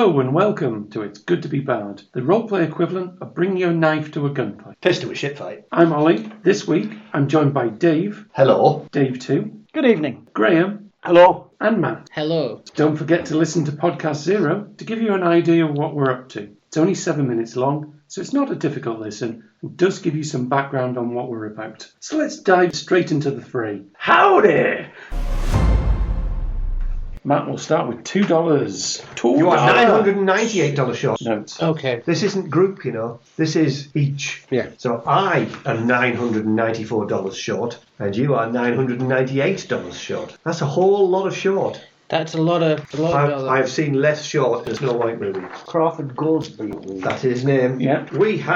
Hello and welcome to It's Good to Be Bad, the roleplay equivalent of bringing your knife to a gunfight. Pissed to a shit fight. I'm Ollie. This week I'm joined by Dave. Hello. Dave 2. Good evening. Graham. Hello. And Matt. Hello. Don't forget to listen to Podcast Zero to give you an idea of what we're up to. It's only 7 minutes long, so it's not a difficult listen, and does give you some background on what we're about. So let's dive straight into the fray. Howdy! Matt, we'll start with $2. You are $998 short. Notes. Okay. This isn't group, you know. This is each. Yeah. So I am $994 short, and you are $998 short. That's a whole lot of short. That's a lot of dollars. I've seen less short as Snow White movie. Crawford Goldsby. That's his name. Yeah. We've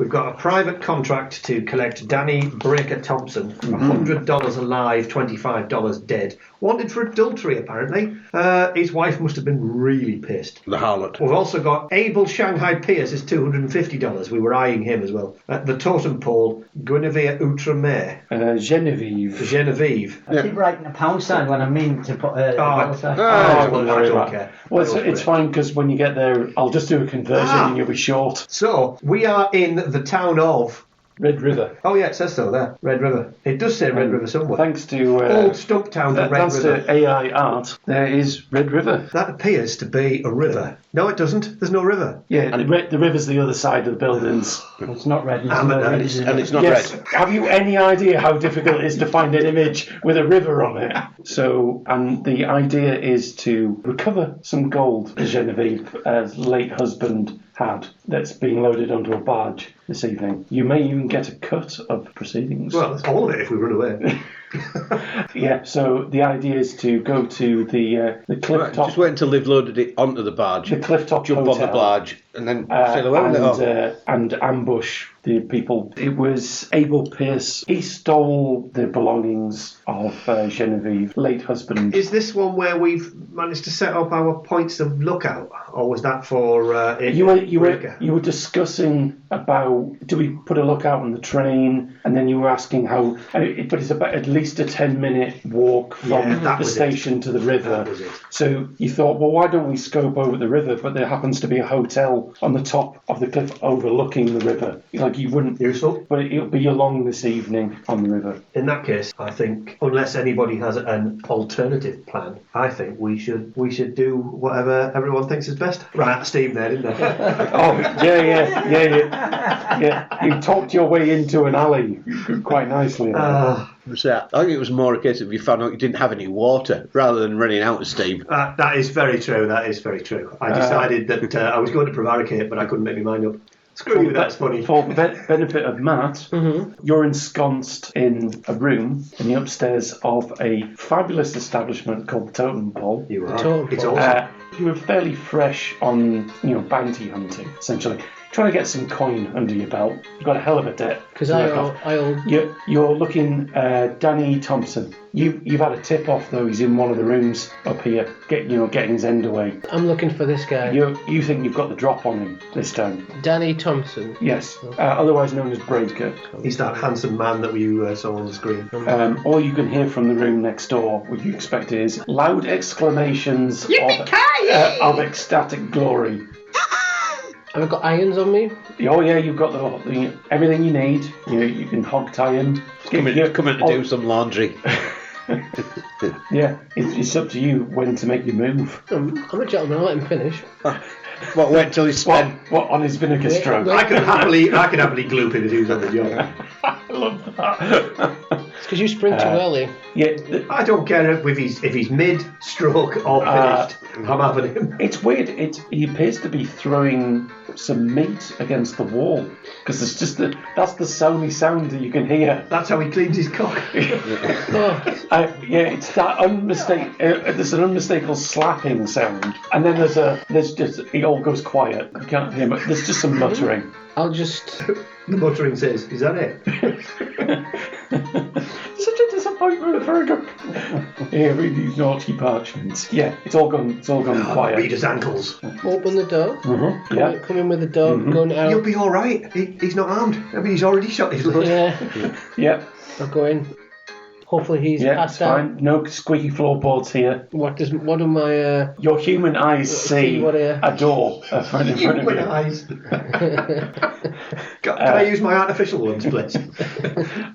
got a private contract to collect Danny Breaker Thompson, $100 alive, $25 dead. Wanted for adultery, apparently. His wife must have been really pissed. The harlot. We've also got Abel Shanghai Pierce is $250. We were eyeing him as well. The totem pole, Guinevere Outremer. Genevieve. I keep writing a pound sign when I mean to put a dollar sign. I don't worry don't about care. Well, it's fine because when you get there, I'll just do a conversion and you'll be short. So, we are in the town of... Red River. Oh yeah, it says so there. Red River. It does say Red River somewhere. Thanks to Old Stumptown of Red thanks River. to AI art, there is Red River. That appears to be a river. No, it doesn't. There's no river. Yeah, and the river's the other side of the buildings. It's not red. And it's not Yes. red. Have you any idea how difficult it is to find an image with a river on it? So, and the idea is to recover some gold Genevieve's late husband had that's being loaded onto a barge this evening. You may even get a cut of proceedings. Well, that's all of it if we run away. Yeah, so the idea is to go to the cliff Right, top. just wait until they've loaded it onto the barge. The cliff top Jump hotel. on the barge and then sail away with it. And ambush the people. It was Abel Pierce. He stole the belongings of Genevieve, late husband. Is this one where we've managed to set up our points of lookout, or was that for You were discussing about, do we put a lookout on the train, and then you were asking how, but it's about at least a 10-minute walk from the station to the river. That was it. So you thought, well, why don't we scope over the river? But there happens to be a hotel on the top of the cliff overlooking the river. Like you wouldn't, Useful. but it'll be along this evening on the river. In that case, I think, unless anybody has an alternative plan, I think we should do whatever everyone thinks is best. Right, Steve there, didn't they? Oh, yeah. You talked your way into an alley quite nicely. So I think it was more a case of you found out you didn't have any water rather than running out of steam. That is very true. I decided that I was going to prevaricate, but I couldn't make my mind up. Screw you, that's funny. For benefit of Matt, you're ensconced in a room in the upstairs of a fabulous establishment called the Totem Pole. You are. Totem It's Pole. awesome. You were fairly fresh on, bounty hunting, essentially. Trying to get some coin under your belt. You've got a hell of a debt. Because I owe... You're looking Danny Thompson. You've had a tip off though. He's in one of the rooms up here, getting his end away. I'm looking for this guy. You think you've got the drop on him this time? Danny Thompson. Yes, otherwise known as Breaker. He's that handsome man that we saw on the screen. All you can hear from the room next door, what you expect is loud exclamations of ecstatic glory. Have I got irons on me? Oh yeah, you've got the everything you need. You can hog tie him. Come in to do some laundry. Yeah, it's up to you when to make your move. I'm a gentleman. I'll let him finish. Well, wait till he's spent. What on his vinegar stroke? I can happily gloop him if he was on the job. I love that. It's because you sprint too early. Yeah, I don't care if he's mid-stroke or finished. I'm having him. it's weird. He appears to be throwing some meat against the wall because it's just that's the only sound that you can hear. That's how he cleans his cock. Yeah, it's that there's an unmistakable slapping sound, and then there's just it all goes quiet. You can't hear, but there's just some muttering. I'll just... The muttering says, "Is that it?" Such a disappointment for a guy. Yeah, read these naughty parchments. Yeah, it's all gone quiet. Read his ankles. Open the door. Yeah. Come in with the dog. Going out. You'll be all right. He's not armed. I mean, he's already shot his load. Yeah. Yeah. I'll go in. Hopefully he's Yeah, it's passed out. fine. No squeaky floorboards here. What do my Your human eyes see what are- a door in front of Human you. eyes. Can I use my artificial ones, please?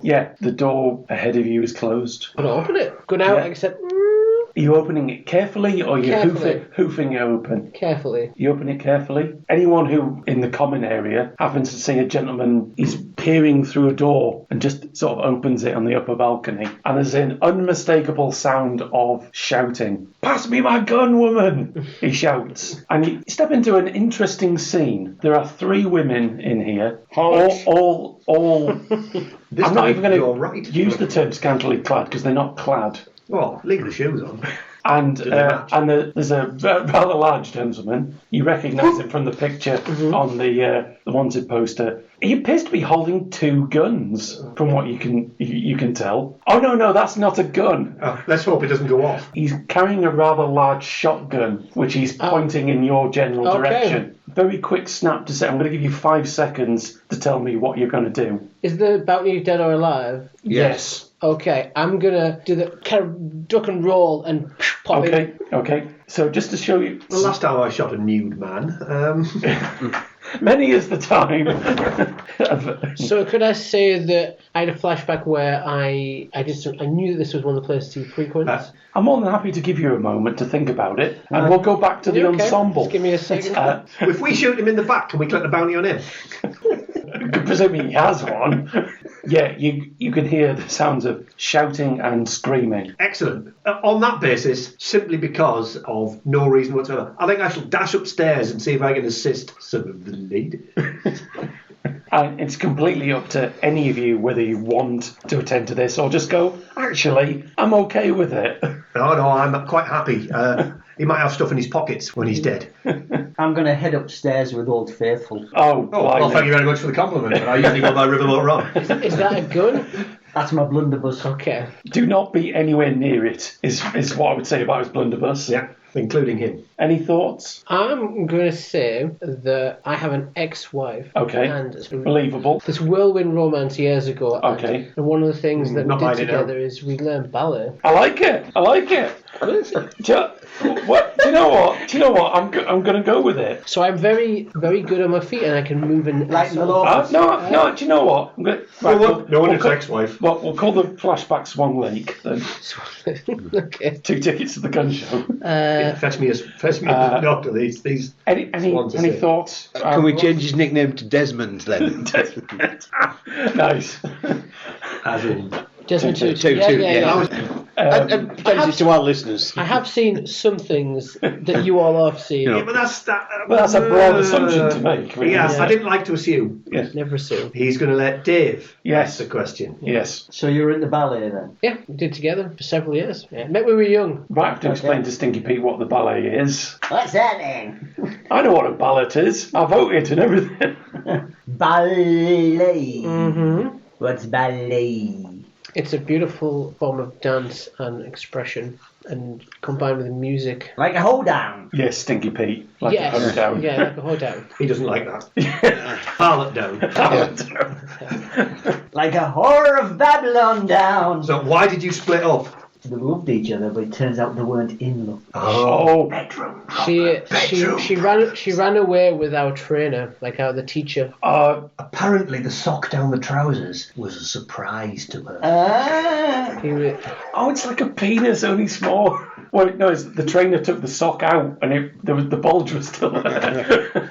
Yeah, the door ahead of you is closed. I'm gonna open it. Go now, Yeah. except Are you opening it carefully or are you Carefully. hoofing it open? carefully. You open it carefully. Anyone who, in the common area, happens to see a gentleman, he's peering through a door and just sort of opens it on the upper balcony. And there's an unmistakable sound of shouting. "Pass me my gun, woman!" he shouts. And you step into an interesting scene. There are 3 women in here. All This I'm not time even going you're to right. use the term scantily clad because they're not clad. Well, leave the shoes on. And Do they match? there's a rather large gentleman. You recognise him from the picture on the wanted poster. He appears to be holding 2 guns, from what you can tell. Oh no, that's not a gun. Oh, let's hope it doesn't go off. He's carrying a rather large shotgun, which he's pointing in your general Okay. direction. Very quick snap to say, I'm going to give you 5 seconds to tell me what you're going to do. Is the bounty dead or alive? Yes. Okay, I'm gonna do the kind of duck and roll and pop in. Okay. So just to show you, The last time I shot a nude man, many is the time. So could I say that I had a flashback where I knew that this was one of the places he frequents? I'm more than happy to give you a moment to think about it, and we'll go back to the Okay, ensemble. just give me a second. if we shoot him in the back, can we collect the bounty on him? Presuming he has one. Yeah, you can hear the sounds of shouting and screaming. Excellent. On that basis, simply because of no reason whatsoever, I think I shall dash upstairs and see if I can assist some of the ladies. And it's completely up to any of you whether you want to attend to this or just go, actually, I'm okay with it. No, I'm quite happy. He might have stuff in his pockets when he's dead. I'm going to head upstairs with Old Faithful. Oh, Well, thank you very much for the compliment, but I usually go by Riverboat Ron. Is that a gun? That's my blunderbuss. Okay. Do not be anywhere near it, is what I would say about his blunderbuss. Yeah, including him. Any thoughts? I'm going to say that I have an ex-wife. Okay. And Believable. this whirlwind romance years ago. Okay. And one of the things that we Not did mine, you know. together is we learned ballet. I like it. Do you know what? I'm going to go with it. So I'm very, very good on my feet and I can move in... Like the No. Do you know what? I'm gonna, right, No one is call- ex-wife. Well, we'll call the flashback Swan Lake then. Okay. 2 tickets to the gun show. Fetch me a doctor. These Any swans are any sick. thoughts? Can we change his nickname to Desmond then? Nice. As in, Desmond Two, Tutu. yeah. Yeah. And potentially to our listeners. I have seen some things that you all have seen. You know. yeah, but that's that. Well, that's a broad assumption to make. Really. Yes, Yeah. I didn't like to assume. Never assume. He's going to let Dave Yes. ask the question. Yes. So you were in the ballet then? Yeah, we did together for several years. Yeah. Met when we were young. Might have to explain to Stinky Pete what the ballet is. What's that then? I know what a ballet is. I voted and everything. Ballet. Mm-hmm. What's ballet? It's a beautiful form of dance and expression, and combined with the music. Like a hold down. Yes, Stinky Pete. Like Yes. a down. Yeah, like a hold down. He doesn't like that. Harlot down. Like a whore of Babylon down. So why did you split up? They loved each other, but it turns out they weren't in love. Oh, She ran away with our trainer, like the teacher. Apparently the sock down the trousers was a surprise to her. He was, it's like a penis, only small. Well, no, the trainer took the sock out, and the bulge was still there.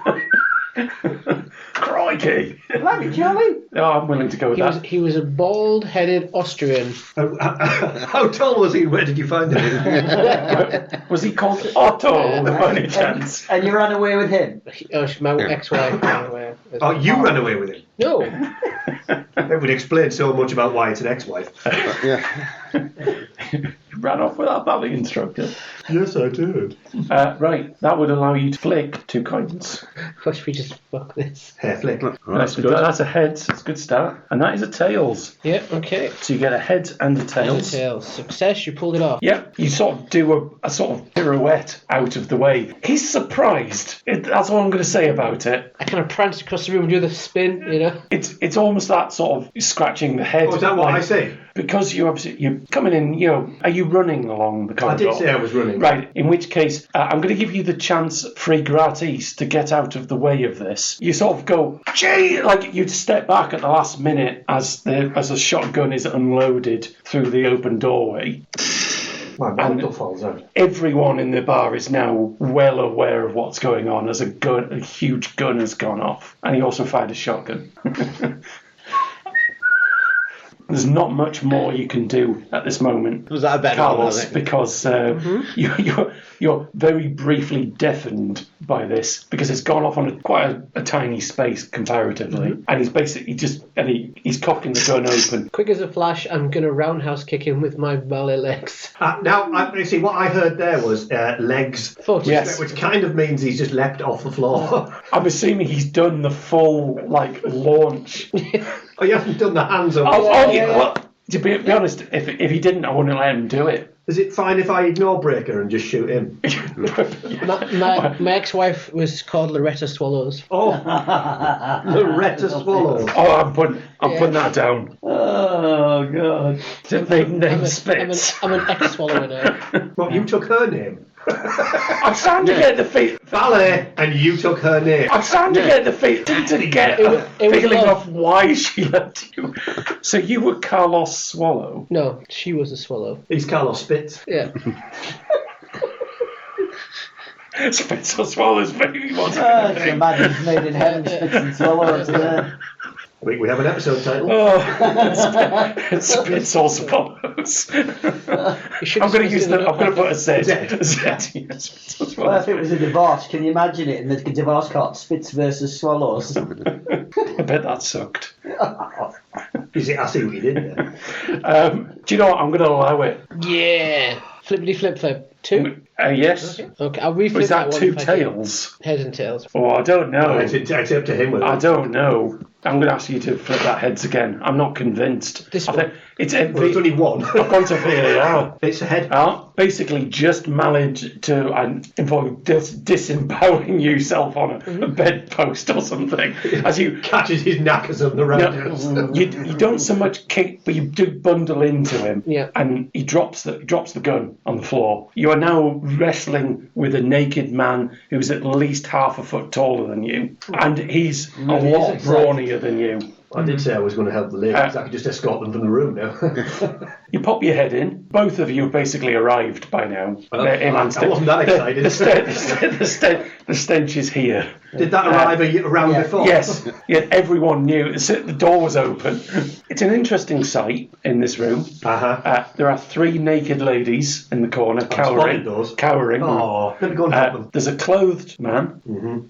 Crikey! Like a jolly. Oh, I'm willing to go with that. he was a bald-headed Austrian. How tall was he? Where did you find him? Was he called Otto, by any chance? And you ran away with him. My ex-wife ran away. Oh, you ran away with him. No. That would explain so much about why it's an ex-wife. Yeah. Ran off with our ballet instructor. Yes, I did. Right, that would allow you to flick 2 coins. What should we just fuck this? Hair flick. That's good. That's a heads. That's a good start. And that is a tails. Yeah, okay. So you get a heads and a tails. Tails. Success, you pulled it off. Yep, you sort of do a sort of pirouette out of the way. He's surprised. That's all I'm going to say about it. I kind of pranced across the room and do the spin, you know? It's almost that sort of scratching the head. Oh, is that what I say? Because you're coming in, are you running along the corridor? I did say I was running. Right, in which case, I'm going to give you the chance, free gratis, to get out of the way of this. You sort of go, gee, like you'd step back at the last minute as a shotgun is unloaded through the open doorway. My bottle falls out. Everyone in the bar is now well aware of what's going on as a huge gun has gone off. And he also fired a shotgun. There's not much more you can do at this moment, Was that a better Carlos, one, because you're very briefly deafened by this because it's gone off on quite a tiny space comparatively, and he's basically he's cocking the gun open. Quick as a flash, I'm going to roundhouse kick him with my ballet legs. Now, you see, what I heard there was legs, Foot. Yes. which kind of means he's just leapt off the floor. I'm assuming he's done the full launch. Oh, you haven't done the hands on Yeah. Well, to be honest, if he didn't, I wouldn't let him do it. Is it fine if I ignore Breaker and just shoot him? My ex-wife was called Loretta Swallows. Oh, Loretta Swallow. Oh, I'm putting that down. Oh, God. Name Spitz. I'm an ex-swallower now. Well, you took her name. I'm starting to get the Valet, and you took her name. I'm starting to get the feeling love. of why she left you. So you were Carlos Swallow. No, she was a swallow. He's Carlos Spitz. Yeah. Spitz or Swallow's baby was It's a man who's made in heaven, Spitz and Swallow. We have an episode title. Oh, Spitz or Swallows. I'm going to use that. I'm going to put a Z. Z. Yes, Well, if it was a divorce, can you imagine it in the divorce court? Spitz versus Swallows. I bet that sucked. You see, I see what you did there. Do you know what? I'm going to allow it. Yeah. Flippity flip flip. 2? Yes. Okay, I'll reflip Was that one 2 if I can. tails? Heads and tails. Oh, I don't know. It's up to him. I don't know. I'm going to ask you to flip that heads again. I'm not convinced. This I one? think it's There's only one. I've gone to VAR. It's a head. Basically, just managed to involve disemboweling yourself on a bedpost or something. As you Catches his knackers on the roundhouse. you don't so much kick, but you do bundle into him. Yeah. And he drops the gun on the floor. You are now wrestling with a naked man who's at least half a foot taller than you, and he's a lot brawnier than you. I did say I was going to help the ladies. I could just escort them from the room now. You pop your head in. Both of you have basically arrived by now. I wasn't that excited. The stench is here. Did that arrive around before? Yes. Yeah, everyone knew. The door was open. It's an interesting sight in this room. There are 3 naked ladies in the corner, cowering. Oh, let me go and help them. There's a clothed man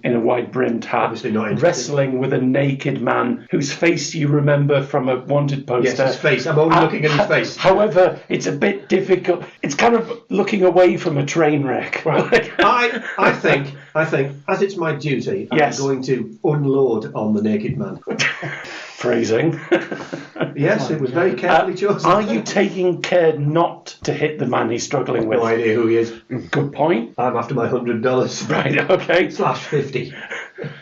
in a wide-brimmed hat, Obviously not interested. wrestling with a naked man whose face you remember from a wanted poster. Yes, his face. I'm only looking at his face. However, it's a bit difficult. It's kind of looking away from a train wreck. Right. I think, as it's my duty, Yes. I'm going to unload on the naked man. Phrasing. Yes, it was very carefully chosen. Are you taking care not to hit the man he's struggling with? No idea who he is. Good point. I'm after my $100. Right, okay. Slash 50.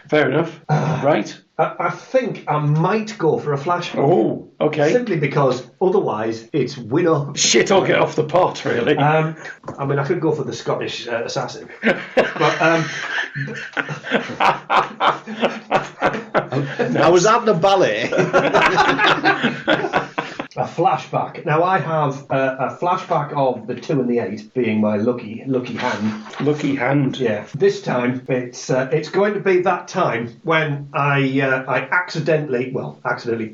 Fair enough. Right. I think I might go for a flashback. Oh, okay. Simply because otherwise it's winner. Shit, I'll get off the pot, really. I mean, I could go for the Scottish assassin. But, I was at the ballet. a flashback. Now I have a flashback of the 2 and the 8 being my lucky hand. Lucky hand. Yeah. This time it's going to be that time when I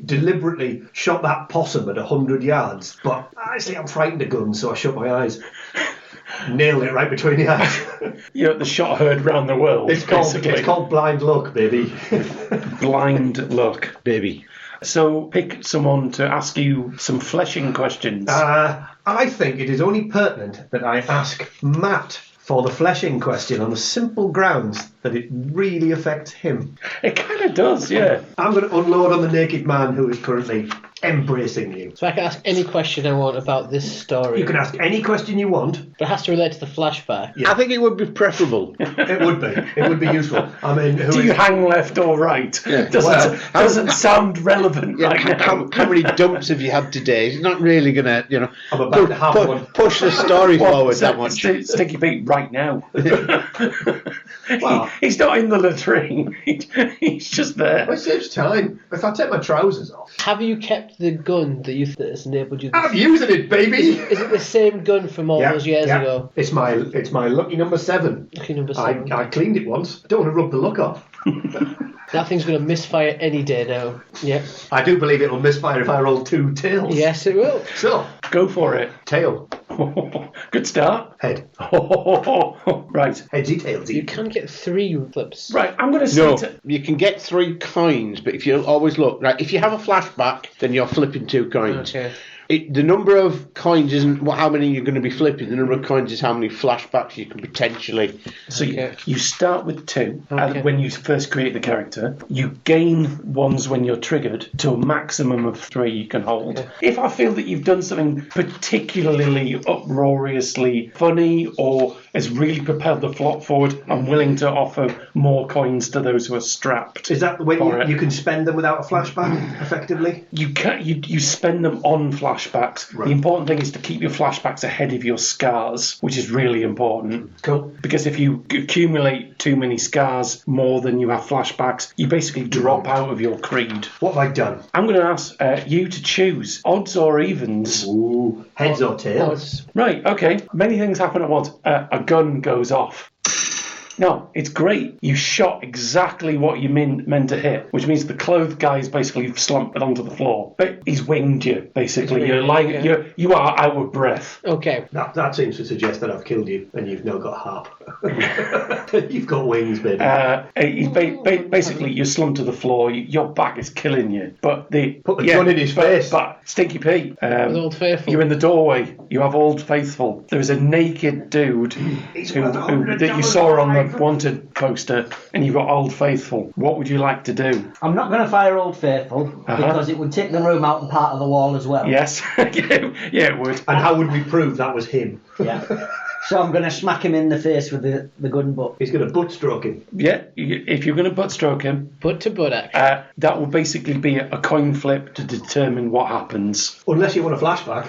deliberately shot that possum at 100 yards. But actually I'm frightened of guns, so I shut my eyes. Nailed it right between the eyes. You're the shot heard round the world. It's called blind luck, baby. Blind luck. Baby. So pick someone to ask you some fleshing questions. I think it is only pertinent that I ask Matt for the fleshing question on the simple grounds that it really affects him. It kind of does, yeah. I'm going to unload on the naked man who is currently embracing you. So I can ask any question I want about this story. You can ask any question you want. But it has to relate to the flashback. Yeah. I think it would be preferable. It would be. It would be useful. I mean, Do you hang left or right? Yeah. Doesn't sound relevant Yeah, right now. how many dumps have you had today? It's not really going to, I'm about to have one. push the story forward that much. Stinky Pete right now. Well, He's not in the latrine. He's just there. it saves time. If I take my trousers off. Have you kept the gun that that has enabled you? I'm using it, baby. Is it the same gun from all those years ago? It's my lucky number 7. Lucky number 7. I cleaned it once. Don't want to rub the look off. That thing's going to misfire any day now. Yeah. I do believe it'll misfire if I roll 2 tails. Yes, it will. So, Go for it. tail, Good start. head, Right. headsy, tailsy. You can get 3 flips. Right, I'm going to No, say... you can get 3 coins, but if you always look, right, if you have a flashback, then you're flipping 2 coins. Okay. The number of coins isn't how many you're going to be flipping. The number of coins is how many flashbacks you can potentially. So Okay. you start with 2 Okay. when you first create the character. You gain ones when you're triggered to a maximum of 3 you can hold. Okay. If I feel that you've done something particularly uproariously funny or has really propelled the plot forward, I'm willing to offer more coins to those who are strapped. Is that the way for it. you can spend them without a flashback, effectively? You spend them on flashbacks. Right. The important thing is to keep your flashbacks ahead of your scars, which is really important. Cool. Because if you accumulate too many scars, more than you have flashbacks, you basically drop out of your creed. What have I done? I'm going to ask you to choose odds or evens. Ooh. Heads or tails? Right, okay. Many things happen at once. A gun goes off. No, it's great. You shot exactly what you meant to hit, which means the clothed guy's basically slumped onto the floor. But he's winged you, basically. He's You're winged like you, you are out of breath. Okay. That seems to suggest that I've killed you and you've now got half. You've got wings, baby. He's basically you're slumped to the floor. Your back is killing you. But Put the gun in his face. But Stinky Pete, With Old Faithful. you're in the doorway. You have Old Faithful. There is a naked dude He's who worth that you $100 saw on the alive. wanted poster, and you've got Old Faithful. What would you like to do? I'm not going to fire Old Faithful because it would take the room out and part of the wall as well. Yes, yeah, it would. And how would we prove that was him? Yeah. So I'm going to smack him in the face with the gun butt. He's going to butt stroke him. Yeah, if you're going to butt stroke him, Butt to butt action. that will basically be a coin flip to determine what happens. Unless you want a flashback.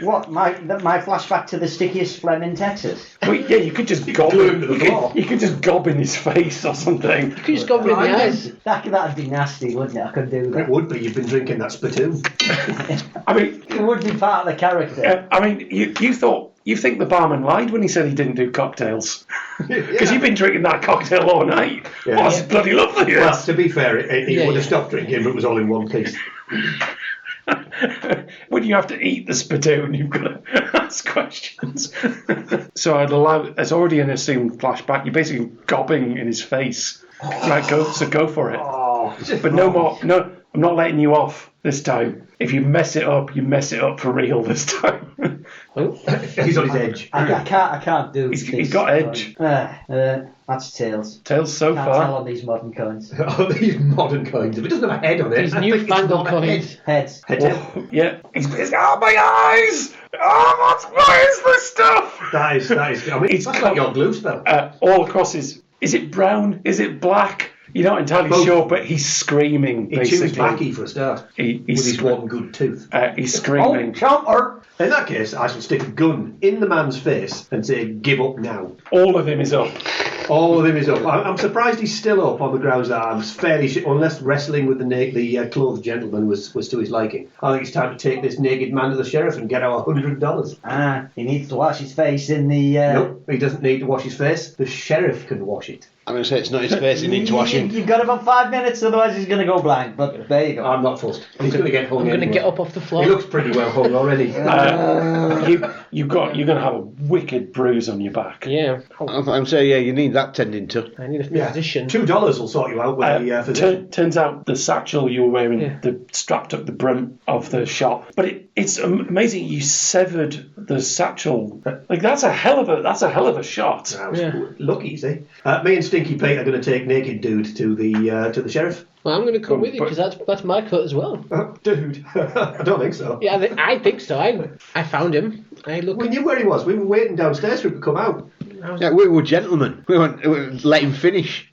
What? My flashback to the stickiest phlegm in Texas? Well, yeah, you could just gob glue him. him to the floor. You could just gob in his face or something. You could just go in the eyes. That'd be nasty, wouldn't it? I could do It that. would be. You've been drinking that Spittoon. I mean, It would be part of the character. you think the barman lied when he said he didn't do cocktails? Because Yeah. you've been drinking that cocktail all night. Yeah. Oh, it's bloody lovely. Well, Yes. to be fair, he Yeah, would have yeah. stopped drinking, but it was all in one piece. When you have to eat the spittoon, you've got to ask questions. So it's already an assumed flashback. You're basically gobbing in his face. Right, go for it. Oh, But no more. No, I'm not letting you off this time. If you mess it up, you mess it up for real this time. he's on his edge. I can't do He's this. got edge. That's tails. Tails so Can't tell far. on these modern coins. Oh, these modern coins. If it doesn't have a head on it, These I think it's newfangled not a head. coins. Heads. Head tail. Oh, yeah. He's my eyes. Oh, what is this stuff? That is. I mean, It's that's like your glue spell. All across his. Is it brown? Is it black? You're not entirely Both. sure, but he's screaming. He chews Basically, backy for a start. He's with his one good tooth. He's screaming. Chomper! In that case, I shall stick a gun in the man's face and say, "Give up now." All of him is up. All of him is up. I'm surprised he's still up on the grounds that I'm fairly unless wrestling with the clothed gentleman was to his liking. I think it's time to take this naked man to the sheriff and get our $100. He needs to wash his face in the... Nope, he doesn't need to wash his face. The sheriff can wash it. I'm going to say it's not his face, he needs washing. You've got about 5 minutes, otherwise he's going to go blind. But there you go. I'm not fussed. He's going to get hung I'm going to anyway. get up off the floor. He looks pretty well hung already. You're going to have a wicked bruise on your back. Yeah. I'm saying, yeah, you need that tending to? I need a Yeah. physician. $2 will sort you out with a physician. Turns out the satchel you were wearing strapped up the brunt of the shot, but it's amazing you severed the satchel. Like that's a hell of a shot. I was lucky, see. Me and Stinky Pete are going to take Naked Dude to the sheriff. Well, I'm going to come with you because that's my cut as well. Dude, I don't think so. Yeah, I think so. I found him. We knew where he was. We were waiting downstairs for him to come out. Yeah, we were gentlemen. We went let him finish.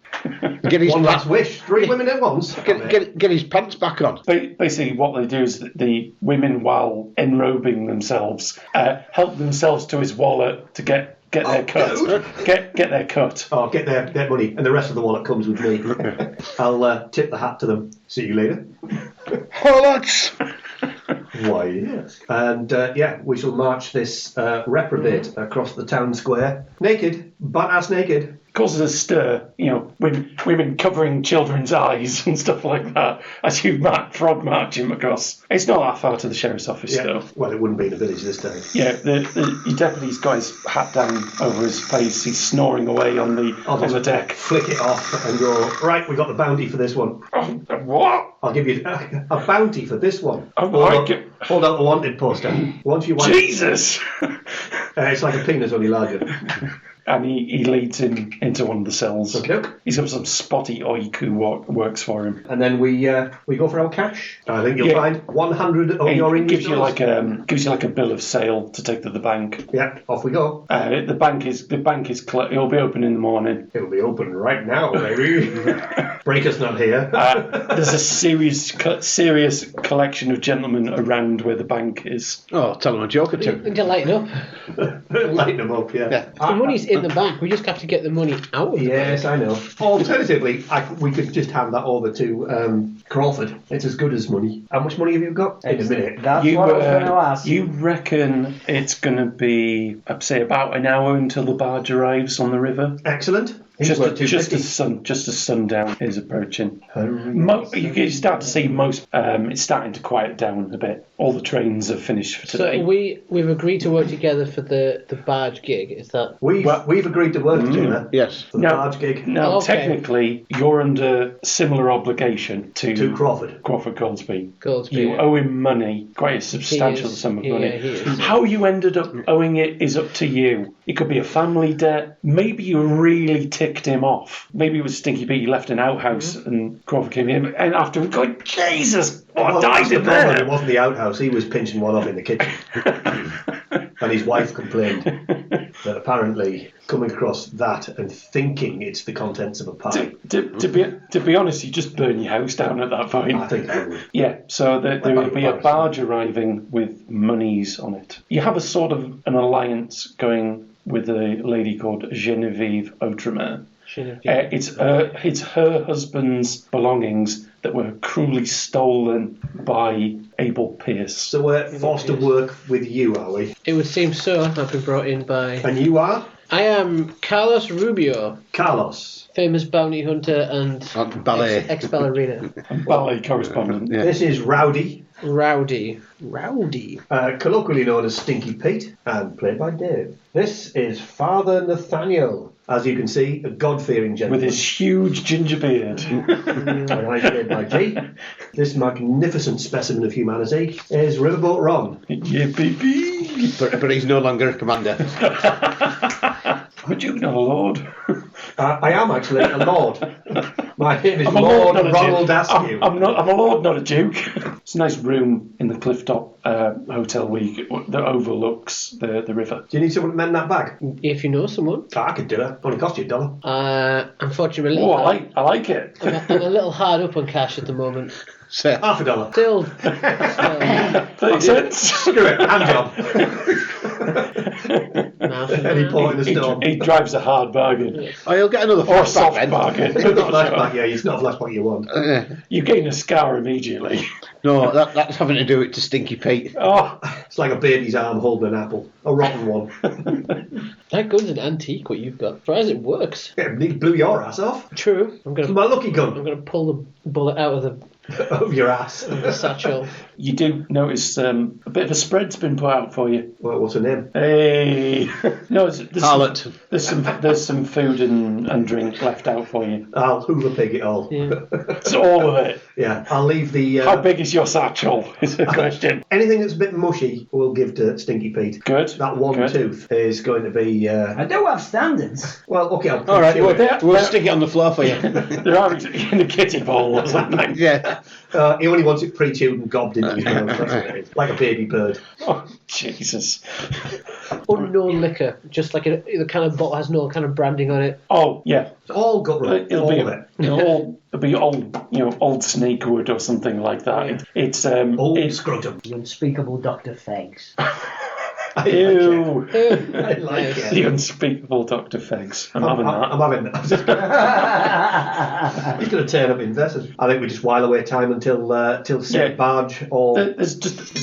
Get his One last wish. 3 women at once. Get his pants back on. Basically, what they do is the women, while enrobing themselves, help themselves to his wallet to get their cut. Get their cut. Oh, get their money, and the rest of the wallet comes with me. I'll tip the hat to them. See you later. Oh, lads. Why, yes. And we shall march this reprobate across the town square, naked, butt-ass naked. Causes a stir, women covering children's eyes and stuff like that as you frog march him across. It's not that far to the sheriff's office, though. Well, it wouldn't be in the village this time. Yeah, the deputy's got his hat down over his face. He's snoring away on the deck. Flick it off and go, right, we got the bounty for this one. What? I'll give you a bounty for this one. Hold out the wanted poster. Once you want Jesus! it's like a penis, only larger. And he leads him into one of the cells. Okay. He's got some spotty oik who works for him. And then we go for our cash. I think you'll find 100 of your English dollars. Gives you like a bill of sale to take to the bank. Yeah, off we go. The bank is it'll be open in the morning. It'll be open right now, baby. Breaker's not here. There's a serious collection of gentlemen around where the bank is. Oh, tell them a joke or two. We need to lighten up. Lighten them up, yeah. The money's in the bank. We just have to get the money out of the Yes, I know. Alternatively, we could just hand that over to Crawford. It's as good as money. How much money have you got? In a minute. That's what I was going to ask. You reckon it's going to be, I'd say, about an hour until the barge arrives on the river? Excellent. Just as sundown is approaching. You can start to see it's starting to quiet down a bit. All the trains are finished for today. So we've agreed to work together for the barge gig. Is that we've agreed to work together? Yes. For the barge gig. Now, technically, you're under similar obligation to Crawford Goldsby. You owe him money, quite a substantial sum of money. Yeah, he is. How you ended up owing it is up to you. It could be a family debt. Maybe you really ticked him off. Maybe it was Stinky Pete. He left an outhouse and Crawford came in, and after him going, Jesus, what died in there? It wasn't the outhouse. He was pinching one off in the kitchen. And his wife complained that apparently coming across that and thinking it's the contents of a pie. To be honest, you just burn your house down at that point. I think I would. Yeah, so there will be a barge arriving with monies on it. You have a sort of an alliance going with a lady called Genevieve Outremer. It's her husband's belongings that were cruelly stolen by Abel Pierce. So we're forced to work with you, are we? It would seem so. I've been brought in by... And you are? I am Carlos Rubio. Carlos. Famous bounty hunter and ex-ballerina. And ballet correspondent. Yeah. This is Rowdy. Rowdy. Colloquially known as Stinky Pete, and played by Dave. This is Father Nathaniel. As you can see, a God-fearing gentleman. With his huge ginger beard. And I played by G. This magnificent specimen of humanity is Riverboat Ron. Yeah, baby. But he's no longer a commander. But you're not a lord. I am actually a lord. My name is Lord Ronald Askew. I'm a lord, not a duke. It's a nice room in the Clifftop hotel that overlooks the river. Do you need someone to mend that bag? If you know someone. I could do it. Only cost you $1. Unfortunately, I like it. I'm a little hard up on cash at the moment. So, $50. Still. 30 cents. Screw it. Hand job. Any point in the storm. He drives a hard bargain. Oh, you'll get another Or a soft flashback then. bargain. It's not a flashback, yeah. It's not a flashback you want. You gain a scar immediately. No, that's having to do it to Stinky Pete. Oh, It's like a baby's arm holding an apple. a rotten one. That gun's an antique, what you've got. Surprised it works. It blew your ass off. True. It's my lucky I'm gun gonna pull the bullet out of of your ass. the satchel. You do notice a bit of a spread's been put out for you. Well, what's her name? Hey, no, Harlot. there's some food and drink left out for you. I'll hoover pig it all. Yeah. It's all of it. Yeah, I'll leave the... How big is your satchel? Is the question. Anything that's a bit mushy, we'll give to Stinky Pete. Good. That one Good. tooth is going to be... I do have standards. Well, okay, I'll All right, chew it. we'll stick it on the floor for you. They're in a kitty bowl or something. Yeah. He only wants it pre-chewed and gobbed into his mouth. That's what it is. Like a baby bird. Oh, Jesus. Unknown liquor, just like the kind of bottle has no kind of branding on it. Oh, yeah. It's all gut right. It'll All be of it. it'll be old, old snakewood or something like that. It's Old scrotum. The unspeakable Dr. Fegs. Ew. I like The it. unspeakable Dr. Fegs. I'm having that. I'm having that. He's going to turn up invested. I think we just while away time until said Yeah. barge or... There's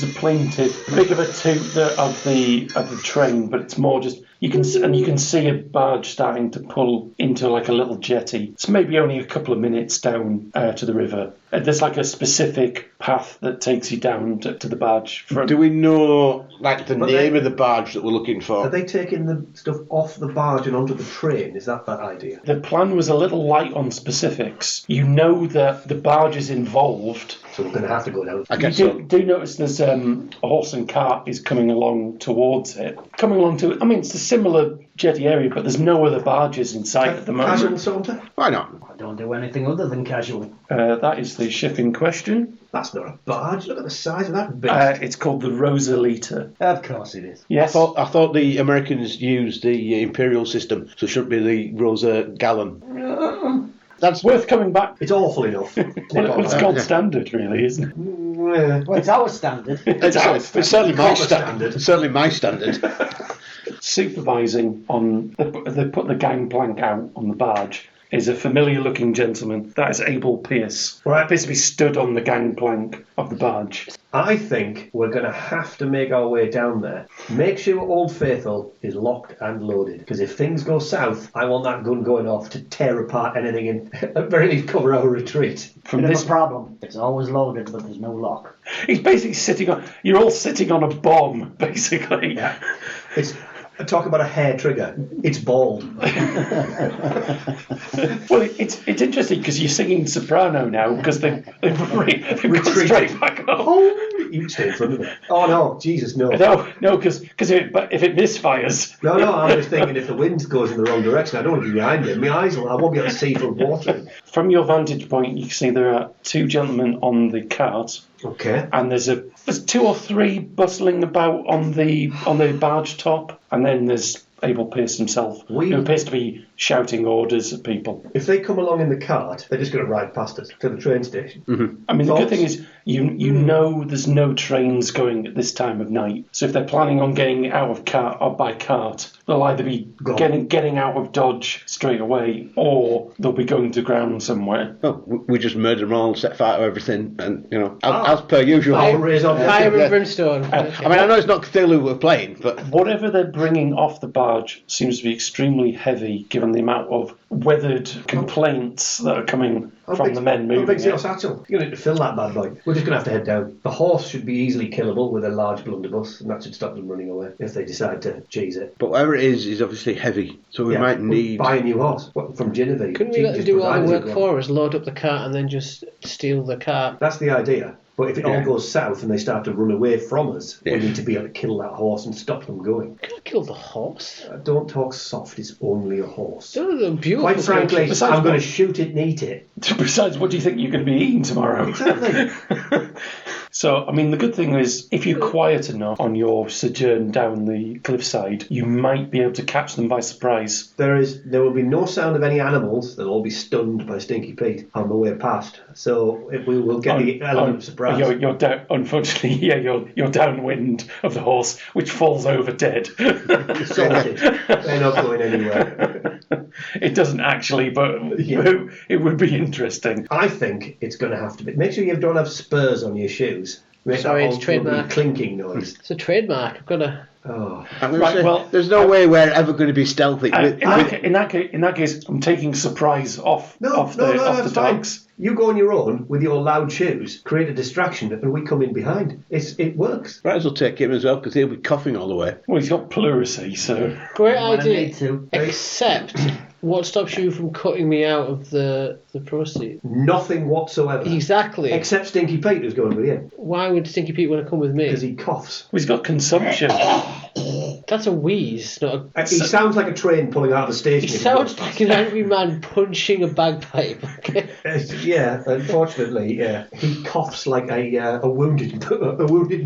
a plaintive, big of a toot of the train, but it's more just you can see a barge starting to pull into like a little jetty. It's maybe only a couple of minutes down to the river. There's like a specific path that takes you down to the barge front. Do we know like the But name they- of the barge that we're looking Are for? they taking the stuff off the barge and onto the train? Is that idea? The plan was a little light on specifics. You know that the barge is involved. So we're going to have to go down. I You guess so. do notice there's a horse and cart is coming along towards it. It's a similar jetty area, but there's no other barges in sight at the Casual moment. saunter? Why not? I don't do anything other than casual. That is the shipping question. That's not a barge. Look at the size of that beast. It's called the Rosalita. Of course it is. Yes. I thought the Americans used the imperial system, so it shouldn't be the Rosa Gallon. That's worth coming back. It's awful enough. Well, it's gold standard, really, isn't it? Well, it's our standard. It's certainly my Proper standard. standard. Certainly my standard. Supervising they put the gangplank out on the barge is a familiar-looking gentleman. That is Abel Pierce. Right. Appears to be stood on the gangplank of the barge. I think we're going to have to make our way down there. Make sure Old Faithful is locked and loaded. Because if things go south, I want that gun going off to tear apart anything and at very least cover our retreat. From Bit of this, a problem. It's always loaded, but there's no lock. he's basically you're all sitting on a bomb, basically. Yeah. Talk about a hair trigger. It's bald. Well, it's interesting because you're singing soprano now because they've gone straight back up. Oh, you stay in front of it. Oh no, Jesus, no. No, because if it misfires, No, I'm just thinking if the wind goes in the wrong direction, I don't want to be behind it. My eyes I won't be able to see for water. from your vantage point, you can see there are two gentlemen on the cart, Okay. and there's two or three bustling about on the barge top, and then there's Abel Pierce himself, who appears to be shouting orders at people. If they come along in the cart, they're just going to ride past us to the train station. Mm-hmm. I mean, the good Thoughts? thing is you know there's no trains going at this time of night. So if they're planning on getting out of cart or by cart, they'll either be getting out of Dodge straight away, or they'll be going to ground somewhere. Oh, we just murdered them all, set fire to everything, and as per usual. I'll raise up. Fire and brimstone. I mean, I know it's not Cthulhu we're playing, but Whatever they're bringing off the barge seems to be extremely heavy, given the amount of weathered complaints that are coming from the men How moving big's your it. satchel? You're going to need to fill that bad boy. We're just going to have to head down. The horse should be easily killable with a large blunderbuss, and that should stop them running away if they decide to cheese it. but whatever it is obviously heavy, so we might we'll need. buy a new horse. What, from Genevieve. Couldn't we let them Just do all the provided work it, for us, load up the cart and then just steal the cart? That's the idea. But if it all Yeah. goes south and they start to run away from us, Yeah. we need to be able to kill that horse and stop them going. Could kill the horse. Don't talk soft, it's only a horse. Those are beautiful. Quite frankly, creatures. Besides I'm going what- to shoot it and eat it. Besides, what do you think you're going to be eating tomorrow? Exactly. So, I mean, the good thing is, if you're quiet enough on your sojourn down the cliffside, you might be able to catch them by surprise. There will be no sound of any animals. They'll all be stunned by Stinky Pete on the way past. So we will get the element of surprise. You're down, unfortunately, you're downwind of the horse, which falls over dead. Sorted. They're not going anywhere. It doesn't actually, but Yeah. it would be interesting. I think it's going to have to be. Make sure you don't have spurs on your shoes. Make Sorry, that it's old trademark. clinking noise. It's a trademark. I've got to Oh. I'm gonna Right, say, well, there's no way we're ever going to be stealthy. in that case, I'm taking surprise off the that's fine. dogs. You go on your own with your loud shoes, create a distraction, and we come in behind. It works. Might as well take him as well, because he'll be coughing all the way. Well, he's got pleurisy, so Great When I idea. need to. Except, what stops you from cutting me out of the proceeds? Nothing whatsoever. Exactly. Except Stinky Pete, who's going with you. Why would Stinky Pete want to come with Because me? he coughs. he's got consumption. That's a wheeze, not a... He sounds like a train pulling out of a station. He if sounds goes like an angry man punching a bagpipe. Okay. Yeah, unfortunately, yeah. He coughs like a wounded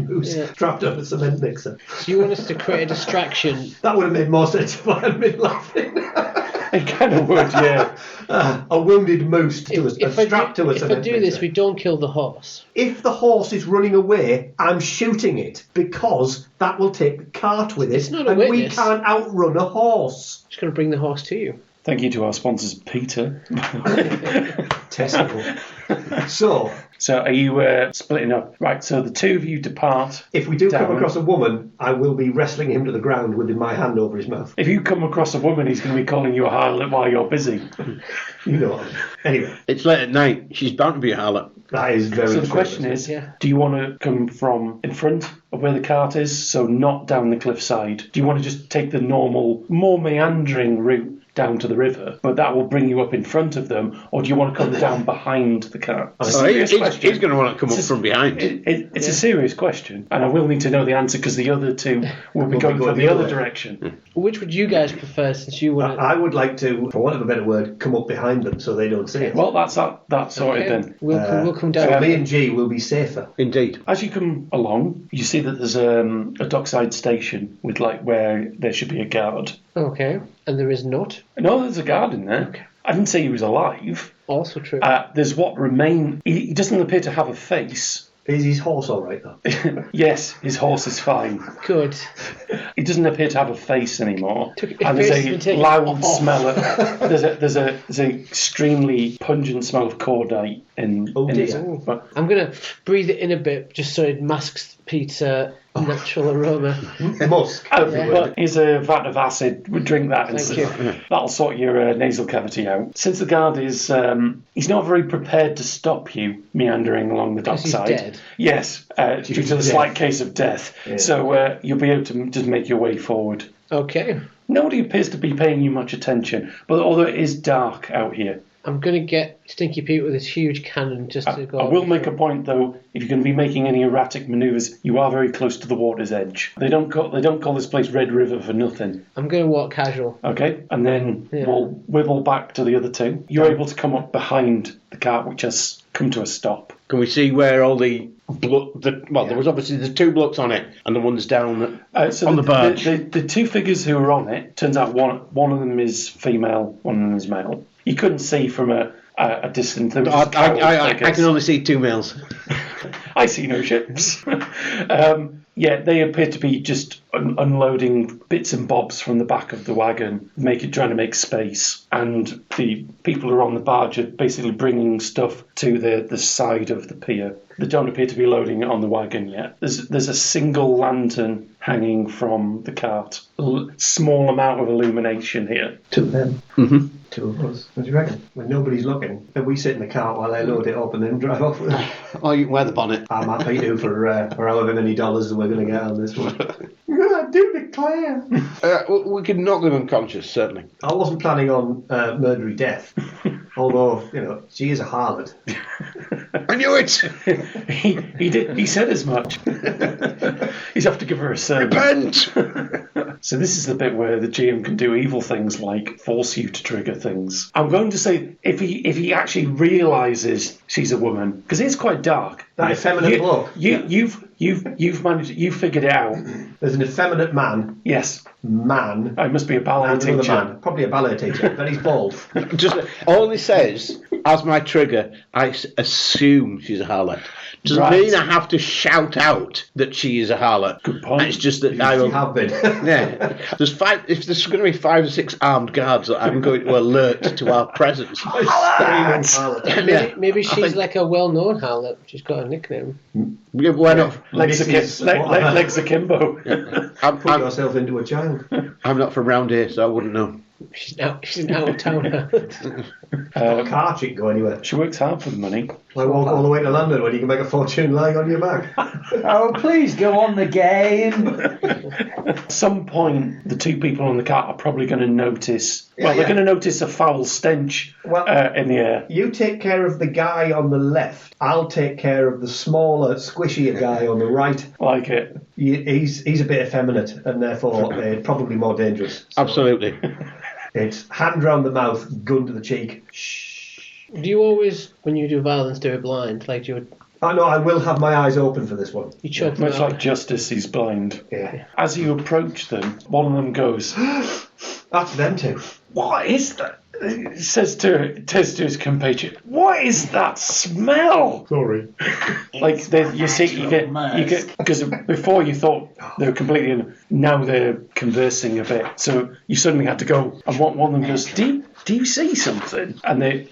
moose trapped on a cement mixer. So you want us to create a distraction? That would have made more sense if I had been laughing. It kind of would, yeah. A wounded moose strapped to a If I cement do mixer. this, we don't kill the horse. If the horse is running away, I'm shooting it because that will take the cart with it, It's not a and we witness. can't outrun a horse. Just going to bring the horse to you. Thank you to our sponsors, Peter. Testicle. So, So are you splitting up? Right, so the two of you depart. if we do come down. across a woman, I will be wrestling him to the ground with my hand over his mouth. If you come across a woman, he's going to be calling you a harlot while you're busy. You know what I mean. Anyway, It's late at night. She's bound to be a harlot. that is very So the true. question is, Yeah. do you want to come from in front of where the cart is, so not down the cliffside? Do you want to just take the normal, more meandering route down to the river, but that will bring you up in front of them, or do you want to come down behind the cart? It's a Oh, serious he's question. going to want to come up It's a- from behind. It's a serious question, and I will need to know the answer because the other two will be going from the other direction. Which would you guys prefer, since you want to... I would like to, for want of a better word, come up behind them so they don't see us. Well, that's sorted then. We'll come down. So me and G will be safer. Indeed. As you come along, you see that there's a dockside station with where there should be a guard. Okay. And there is not. No, there's a guard in there. I didn't say he was alive. Also true. There's what remain. He doesn't appear to have a face. Is his horse all right, though? Yes, his horse is fine. Good. He doesn't appear to have a face anymore. His And face has there's been a taken loud off. smell of. There's an extremely pungent smell of cordite in. Oh, in his, dear. but I'm going to breathe it in a bit just so it masks Pete's natural aroma. Musk. But here's a vat of acid. We'll drink that. Thank you. That'll sort your nasal cavity out. Since the guard is, he's not very prepared to stop you meandering along the Because he's dockside. dead. Yes, due to the death. slight case of death. Yeah. So you'll be able to just make your way forward. Okay. Nobody appears to be paying you much attention, but although it is dark out here. I'm going to get Stinky Pete with his huge cannon just to go... I will make a point, though. If you're going to be making any erratic manoeuvres, you are very close to the water's edge. They don't call this place Red River for nothing. I'm going to walk casual. Okay, and then Yeah. we'll wibble back to the other two. You're able to come up behind the cart, which has come to a stop. Can we see where all the there was obviously the two blocks on it, and the ones down So on the barge. The two figures who are on it, turns out one of them is female, one of them is male. You couldn't see from a distance. There was just I figures. can only see two males. I see no ships. Yeah, they appear to be just unloading bits and bobs from the back of the wagon, trying to make space. And the people who are on the barge are basically bringing stuff to the side of the pier. They don't appear to be loading it on the wagon yet. There's a single lantern hanging from the cart. Small amount of illumination here. Two of them. Mm-hmm. Two of us. What do you reckon? When nobody's looking, and we sit in the cart while they load it up and then drive off with it. Oh, you can wear the bonnet. I'm happy to for however many dollars that we're going to get on this one. I do declare. We could knock them unconscious, certainly. I wasn't planning on murdery death. Although, she is a harlot. I knew it! He did. He said as much. He's have to give her a sermon. Repent! So this is the bit where the GM can do evil things like force you to trigger things. I'm going to say if he actually realises she's a woman, because it's quite dark. That effeminate bloke. You've managed. You figured it out. There's an effeminate man. Yes. Man. I must be a ballet And another teacher. man. Probably a ballet teacher. But he's bald. Just all it says, as my trigger, I assume she's a harlot. doesn't Right. mean I have to shout out that she is a harlot. Good point. It's just that I You will. have been. Yeah, if there's going to be 5 or 6 armed guards, that I'm going to alert to our presence. Maybe she's like a well-known harlot. She's got a nickname. Yeah, why not? Legs akimbo. Put yourself into a child. I'm not from round here, so I wouldn't know. She's an out-of-town harlot. Car chick go anywhere. She works hard for the money. I walk all the way to London when you can make a fortune lying on your back. Oh, please go on the game. At some point, the two people in the car are probably going to notice. Well, they're yeah. going to notice a foul stench in the air. You take care of the guy on the left. I'll take care of the smaller, squishier guy on the right. Like it. He's a bit effeminate and therefore probably more dangerous. So Absolutely. it's hand round the mouth, gun to the cheek. Shh. Do you always, when you do violence, do it blind? Like you would, I know I will have my eyes open for this one. you choke them Much out? like Justice, he's blind. Yeah. As you approach them, one of them goes, That's them two. "What is that?" Says to his compatriot, "What is that smell?" Sorry. Like you get because before you thought they were completely in, now they're conversing a bit. So you suddenly had to go, and one of them goes, "Do you see something?" And they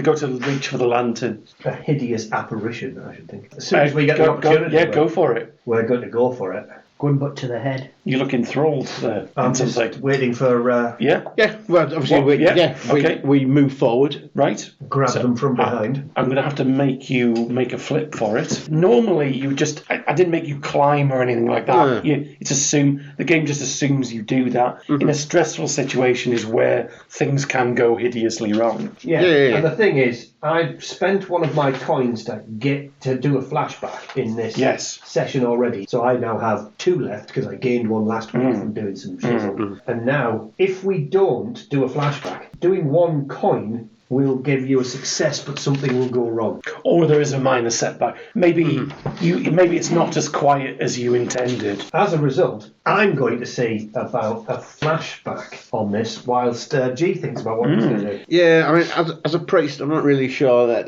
go to reach for the lantern. A hideous apparition, I should think. As soon as we get the Go, opportunity, go for it. we're going to go for it. Gun butt to the head. You look enthralled there. I'm just waiting for Yeah, Yeah, well, obviously, Well, yeah, okay. we move forward. right. grab So, them from behind. I'm going to have to make you make a flip for it. Normally, you just... I didn't make you climb or anything like that. The game just assumes you do that. In a stressful situation is where things can go hideously wrong. Yeah. Yeah. And the thing is, I spent one of my coins to get to do a flashback in this Yes. session already. So I now have 2 left because I gained one last week from doing some shizzle. And now, if we don't do a flashback, doing 1 coin will give you a success, but something will go wrong. Or there is a minor setback. Maybe maybe it's not as quiet as you intended. As a result, I'm going to see about a flashback on this whilst G thinks about what he's going to do. Yeah, I mean, as a priest, I'm not really sure that,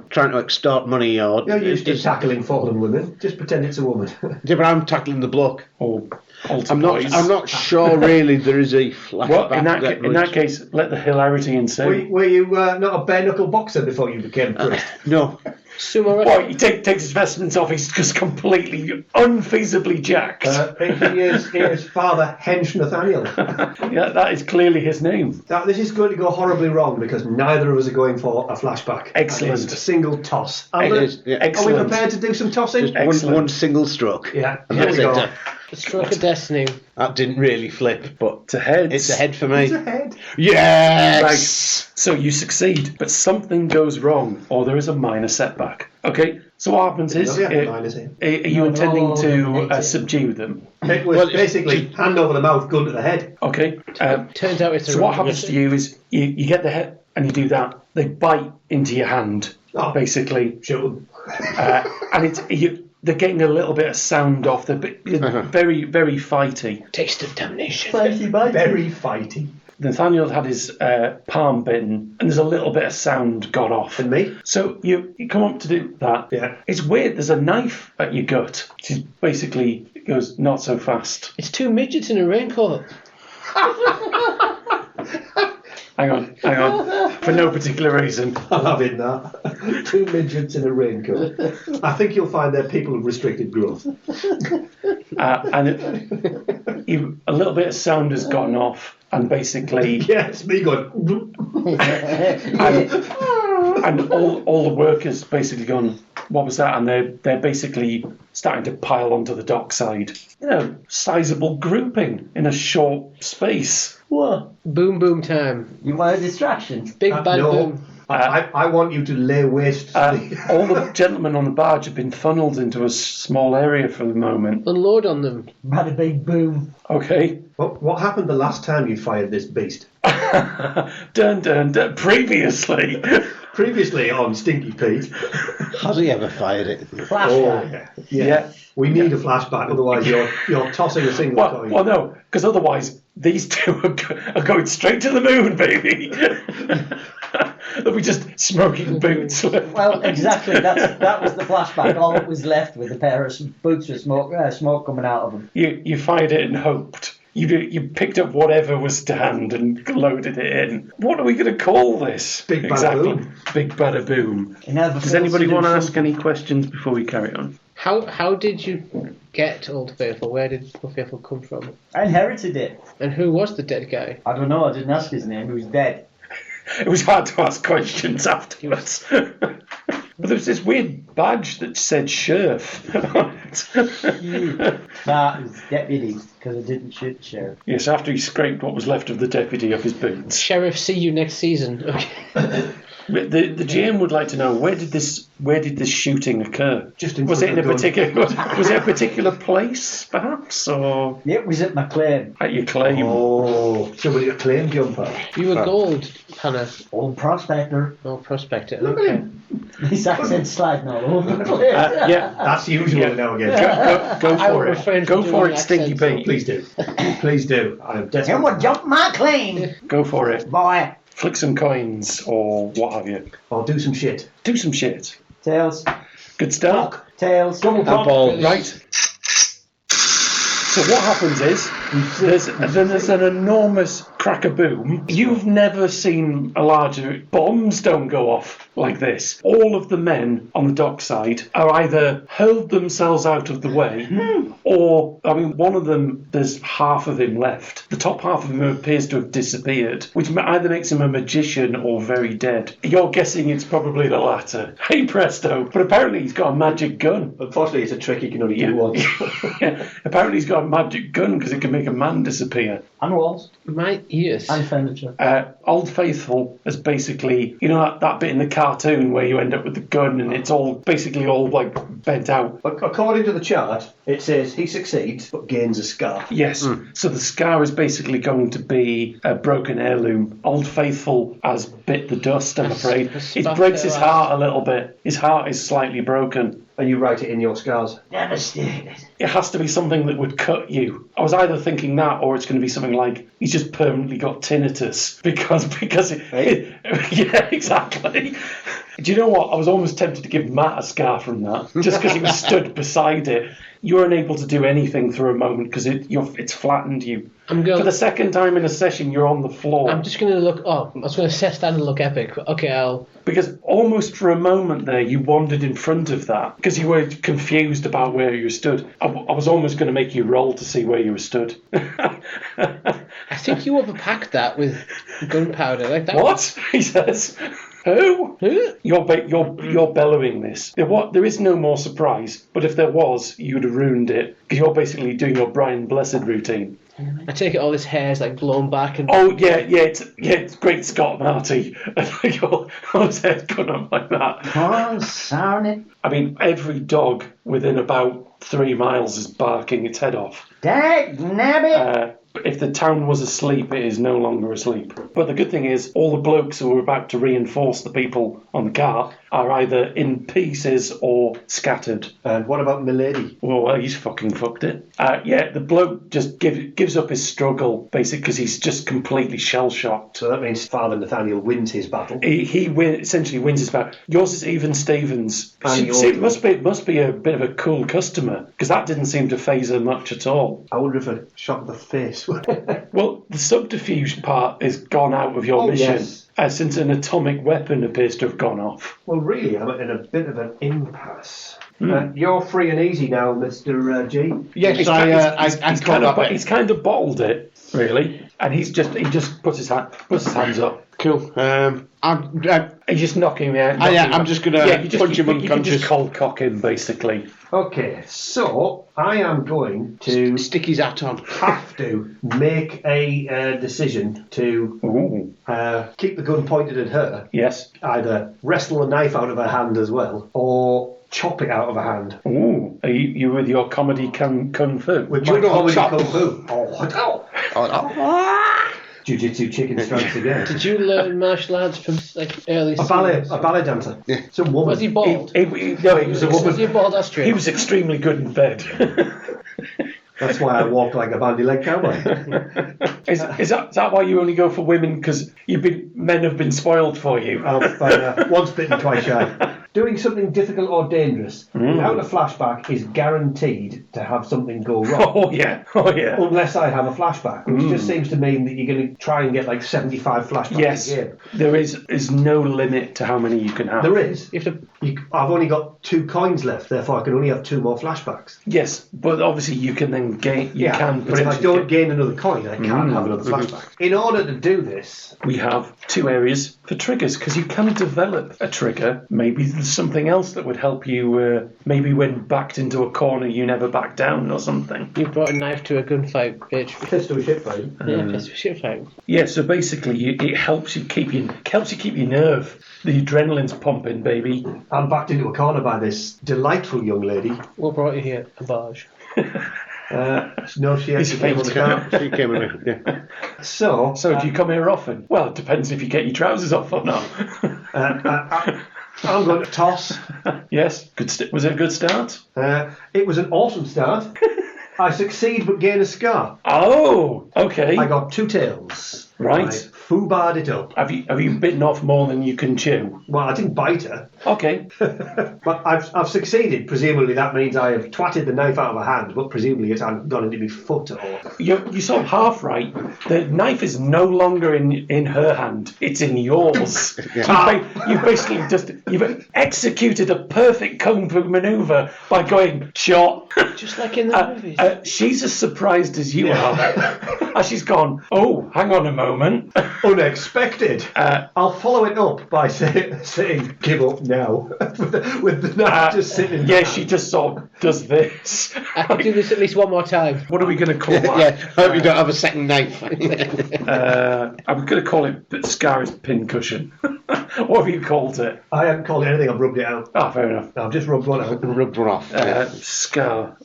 trying to extort money or... You're used to tackling fallen women. Just pretend it's a woman. Yeah, but I'm tackling the bloke. Or altar I'm boys. not sure really there is a flashback. Well, in that case, let the hilarity ensue. Were you not a bare-knuckle boxer before you became priest? No. Sumo Well, wrestling. he takes his vestments off, he's just completely unfeasibly jacked. He is Father Hench Nathaniel. Yeah, that is clearly his name. Now, this is going to go horribly wrong because neither of us are going for a flashback. Excellent. It's a single toss. It is, yeah. Are we Excellent. prepared to do some tossing? Just one single stroke. Yeah, And here that's we go. it. The stroke of destiny. That didn't really flip, but To heads. it's a head for me. It's a head. Yes! Right. So you succeed, but something goes wrong, or there is a minor setback. Okay, so what happens is, Oh, yeah, mine is here. are you No, intending no, to negative. subdue them? It was Well, basically hand over the mouth, gun to the head. Okay. Turns out it's a So what happens to revolution. you is you get the head and you do that. They bite into your hand, Oh. basically, Shoot 'em. and they're getting a little bit of sound off. They're very, very fighty. Taste of damnation. Spicy bite. Very fighty. Nathaniel had his palm bitten, and there's a little bit of sound got off. And me? So you come up to do that. Yeah. It's weird. There's a knife at your gut. It basically goes not so fast. It's 2 midgets in a raincoat. Hang on. For no particular reason. I'm having that. 2 midgets in a raincoat. I think you'll find they're people with restricted growth. And a little bit of sound has gotten off, and basically, Yeah, it's me going. and all the workers basically gone, what was that? And they're basically starting to pile onto the dockside. Sizable grouping in a short space. What? Boom, boom time. You want a distraction? Big bad no. boom. I want you to lay waste to All the gentlemen on the barge have been funneled into a small area for the moment. Unload on them. Bada big boom. Okay. What happened the last time you fired this beast? Dun dun dun. Previously. Previously on Stinky Pete. Has he ever fired it? Flashback. Yeah. We need a flashback, otherwise you're tossing a single coin. Well, no, because otherwise these two are going straight to the moon, baby. They'll be just smoking boots. Well, exactly. That was the flashback. All that was left with a pair of boots with smoke coming out of them. You fired it and hoped. You picked up whatever was to hand and loaded it in. What are we going to call this? Big Bada Boom. Big Bada Boom. Does anybody want to ask any questions before we carry on? How did you get Old Faithful? Where did Old Faithful come from? I inherited it. And who was the dead guy? I don't know. I didn't ask his name. He was dead. It was hard to ask questions afterwards. But there was this weird badge that said sheriff on it. That was deputy, because I didn't shoot the sheriff. Yes, after he scraped what was left of the deputy off his boots. Sheriff, see you next season. Okay. The GM would like to know where did this shooting occur? Just in was it front in a of the gun. particular was it a particular place perhaps or It was at my claim. at your claim? Oh, somebody a claim jumper. You were gold, Hannah. Old prospector. Oh, prospector. Look at Okay. him. His accent's sliding all over the place. Yeah, That's usual Yeah. now again. go I for would it. refrain Go from for doing it, Stinky accents. Pete. Please do. Please do. I'm desperate. Him would jump my claim, Go for it. boy. Flick some coins or what have you. Or do some shit. Do some shit. Tails. Good start. Tails. Double And pop. balls. Right. So what happens is there's an enormous cracker boom. You've never seen a larger bombs don't go off like this. All of the men on the dockside are either hurled themselves out of the way, or one of them, there's half of him left. The top half of him appears to have disappeared, which either makes him a magician or very dead. You're guessing it's probably the latter. Hey presto! But apparently he's got a magic gun. Unfortunately, it's a trick you can only do once. Yeah, apparently he's got a magic gun because it can make a man disappear. And walls. My ears. And furniture. Old Faithful is basically, you know that bit in the cartoon where you end up with the gun and it's all basically all like bent out. According to the chart, it says he succeeds but gains a scar. Yes, so the scar is basically going to be a broken heirloom. Old Faithful has bit the dust, I'm afraid. It breaks his heart a little bit. His heart is slightly broken. And you write it in your scars. Devastated. It has to be something that would cut you. I was either thinking that, or it's going to be something like he's just permanently got tinnitus because yeah, exactly. Do you know what? I was almost tempted to give Matt a scar from that, just because he was stood beside it. You're unable to do anything through a moment because it's flattened you. For the second time in a session, you're on the floor. I'm just going to look. Oh, I was going to stand and look epic. But okay, Because almost for a moment there, you wandered in front of that because you were confused about where you stood. I was almost going to make you roll to see where you were stood. I think you overpacked that with gunpowder. Like that. What? He says. Who? You're bellowing this. There is no more surprise, but if there was, you'd have ruined it. Because you're basically doing your Brian Blessed routine. I take it all this hair's like blown back and. Oh it's great Scott Marty. all his hair's gone up like that. Concerning. I mean, every dog within about 3 miles is barking its head off. Dag nabbit. If the town was asleep, it is no longer asleep. But the good thing is, all the blokes who are about to reinforce the people on the car are either in pieces or scattered. And what about Milady? Well, he's fucking fucked it. The bloke just gives up his struggle, basically, because he's just completely shell-shocked. So that means Father Nathaniel wins his battle. He essentially wins his battle. Yours is even Stevens. And See, it must be a bit of a cool customer, because that didn't seem to faze her much at all. I wonder if I shot the face. Well, the subterfuge part is gone out of your mission, since an atomic weapon appears to have gone off. Well, really, I'm in a bit of an impasse. You're free and easy now, Mr. G. Yes, He's kind of bottled it, really, and he just puts his hands up. Cool. He's just knocking me out. I'm just going to punch him You can unconscious. just cold cock him, basically. Okay, so I am going to Stick his hat on. have to make a decision to keep the gun pointed at her. Yes. Either wrestle a knife out of her hand as well, or chop it out of her hand. Ooh. Are you with your comedy kung fu? With my comedy kung fu. Jiu-jitsu chicken strikes again. Did you learn martial arts from like early? A ballet dancer. Yeah. Some woman. Was he bald? No, he was a woman. Was he a bald Austrian? He was extremely good in bed. That's why I walk like a bandy-legged cowboy. Is that why you only go for women? Because men have been spoiled for you. Once bitten, twice shy. Doing something difficult or dangerous without a flashback is guaranteed to have something go wrong. Oh yeah. Unless I have a flashback, which just seems to mean that you're going to try and get like 75 flashbacks Yes, a game. there is no limit to how many you can have. There is. You have to, I've only got 2 coins left, therefore I can only have 2 more flashbacks. Yes, but obviously you can then gain. You can. But if I don't gain another coin, I can't have another flashback. In order to do this, We have 2 areas for triggers because you can develop a trigger. Maybe there's something else that would help you. Maybe when backed into a corner, you never back down or something. you brought a knife to a gunfight, bitch. pistol shit fight. Yeah, pistol shit fight. Yeah, so basically, it helps you keep your nerve. The adrenaline's pumping, baby. I'm backed into a corner by this delightful young lady. What brought you here? A barge. No, she actually came on the car. She came in. Yeah. So Do you come here often? Well, it depends if you get your trousers off or not. I'm going to toss. Yes, was it a good start? It was an awesome start. I succeed but gain a scar. Oh, okay. I got 2 tails. Right. I foobarred it up. Have you bitten off more than you can chew? Well, I didn't bite her, Okay. but I've succeeded. Presumably that means I have twatted the knife out of her hand, but presumably it's gone into my foot or... You sort of half right. The knife is no longer in her hand; it's in yours. You've executed a perfect kung fu maneuver by going shot. Just like in the movies. She's as surprised as you are. As she's gone. Oh, hang on a moment. Unexpected. I'll follow it up by saying "give up now" with the knife just sitting. Yeah, she just sort of does this. I can do this at least one more time. What are we going to call that? Yeah, I hope you don't have a second knife. I'm going to call it Scar's pincushion. What have you called it? I haven't called it anything. I've rubbed it out. Ah, fair enough. I've just rubbed one out. Rubbed one off. Scar,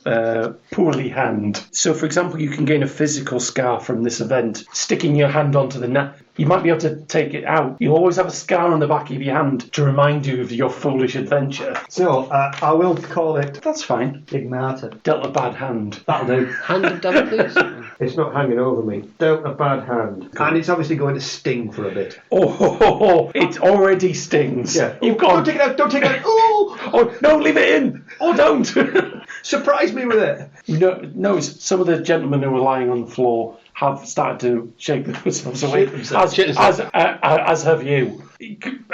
poorly hand. So, for example, you can gain a physical scar from this event. Sticking your hand onto the knife, you might be able to take it out. You'll always have a scar on the back of your hand to remind you of your foolish adventure. So I will call it That's fine. Stigmata. Dealt a bad hand. That'll do. Hand of devil, please. It's not hanging over me. Dealt a bad hand. And it's obviously going to sting for a bit. Oh, it already stings. Yeah. You've Don't gone. take it out. Don't take it out. Ooh! Oh, no, leave it in. Oh, don't. Surprise me with it. No, some of the gentlemen who were lying on the floor have started to shake themselves away, as have you,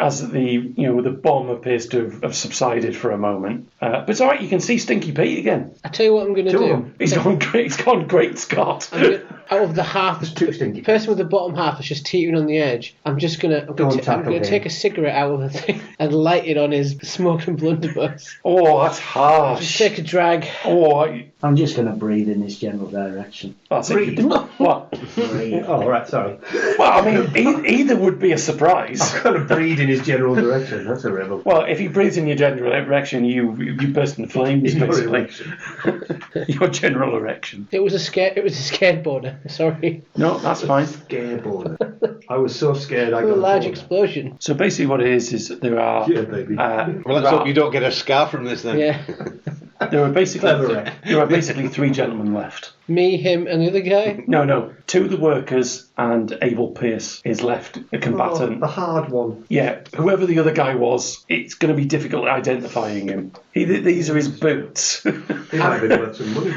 as the bomb appears to have subsided for a moment. But it's all right. You can see Stinky Pete again. I tell you what I'm going to do. He's gone great Scott. Out of the half, the person with the bottom half is just teetering on the edge. I'm going to take a cigarette out of the thing and light it on his smoking blunderbuss. Oh, that's harsh. Just take a drag. Oh, I'm just going to breathe in this general direction. that's it. What? Breathe. Oh, right, sorry. Well, I mean, either would be a surprise. I've got to breathe in his general direction. That's a rebel. Well, if he breathes in your general erection, you burst into flames, basically. Your general erection. It was a skateboarder. Sorry. No, that's fine. Scared. I was so scared I A got large bored. explosion. So basically, what it is there are. Yeah, baby. Well, let's hope you don't get a scar from this then. Yeah. There are basically 3 gentlemen left. Me, him, and the other guy. No. 2 of the workers and Abel Pierce is left a combatant. The hard one. Yeah, whoever the other guy was, it's going to be difficult identifying him. These are his boots. He might have been worth some money.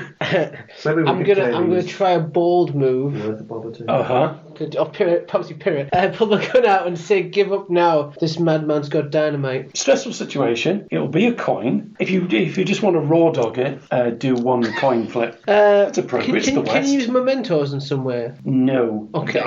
Maybe I'm gonna try a bold move. Worth a bother too. Uh-huh. Popsy Pirate. Pull my gun out and say, "Give up now. This madman's got dynamite." Stressful situation. It'll be a coin. If you just want to raw dog it, do 1 coin flip. That's appropriate. It's the Can West. you use mementos in some way? No. Okay.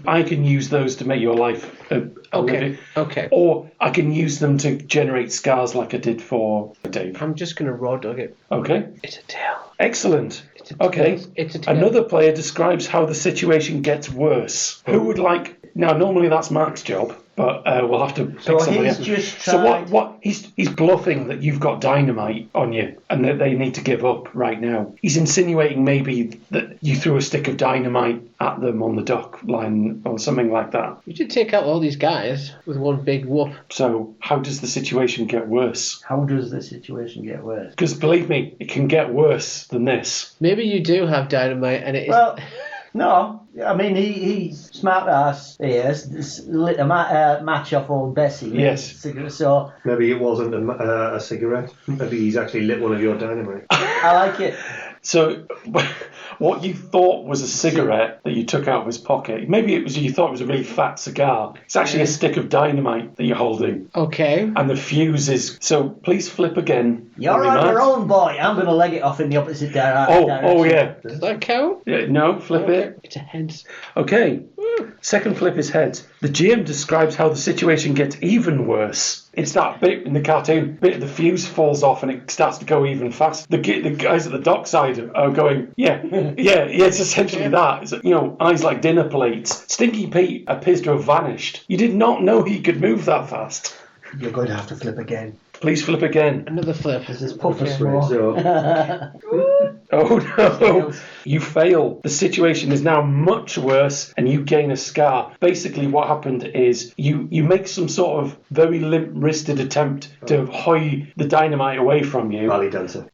I can use those to make your life a living. Okay. Or I can use them to generate scars like I did for Dave. I'm just gonna raw dog it. Okay. It's a tail. Excellent. It's a tail. Okay. It's a tail. Another player describes how the situation gets worse. Who would like... Now, normally that's Mark's job. but we'll have to pick So somebody he's else. just So tried- what? He's bluffing that you've got dynamite on you and that they need to give up right now. He's insinuating maybe that you threw a stick of dynamite at them on the dock line or something like that. You should take out all these guys with one big whoop. So how does the situation get worse? How does the situation get worse? Because believe me, it can get worse than this. Maybe you do have dynamite and it is... Well, no. I mean, he's smart ass. He is. Lit a match off old Bessie. Yes. So Maybe it wasn't a cigarette. Maybe he's actually lit one of your dynamite. I like it. So what you thought was a cigarette that you took out of his pocket, maybe it was you thought it was a really fat cigar. It's actually a stick of dynamite that you're holding. Okay. And the fuse is... So please flip again. You're Only on Matt. your own, boy. I'm going to leg it off in the opposite direction. Oh yeah. Does that count? Yeah, no, flip it. It's a heads. Okay. Second flip is heads. The GM describes how the situation gets even worse. It's that bit in the cartoon, bit of the fuse falls off and it starts to go even faster. The guys at the dockside are going, yeah, it's essentially that. It's, eyes like dinner plates. Stinky Pete appears to have vanished. You did not know he could move that fast. You're going to have to flip again. Please flip again. Another flip. This is puff of Right, smoke. so Oh no! You fail. The situation is now much worse and you gain a scar. Basically what happened is you make some sort of very limp-wristed attempt to hoy the dynamite away from you. Rally dancer.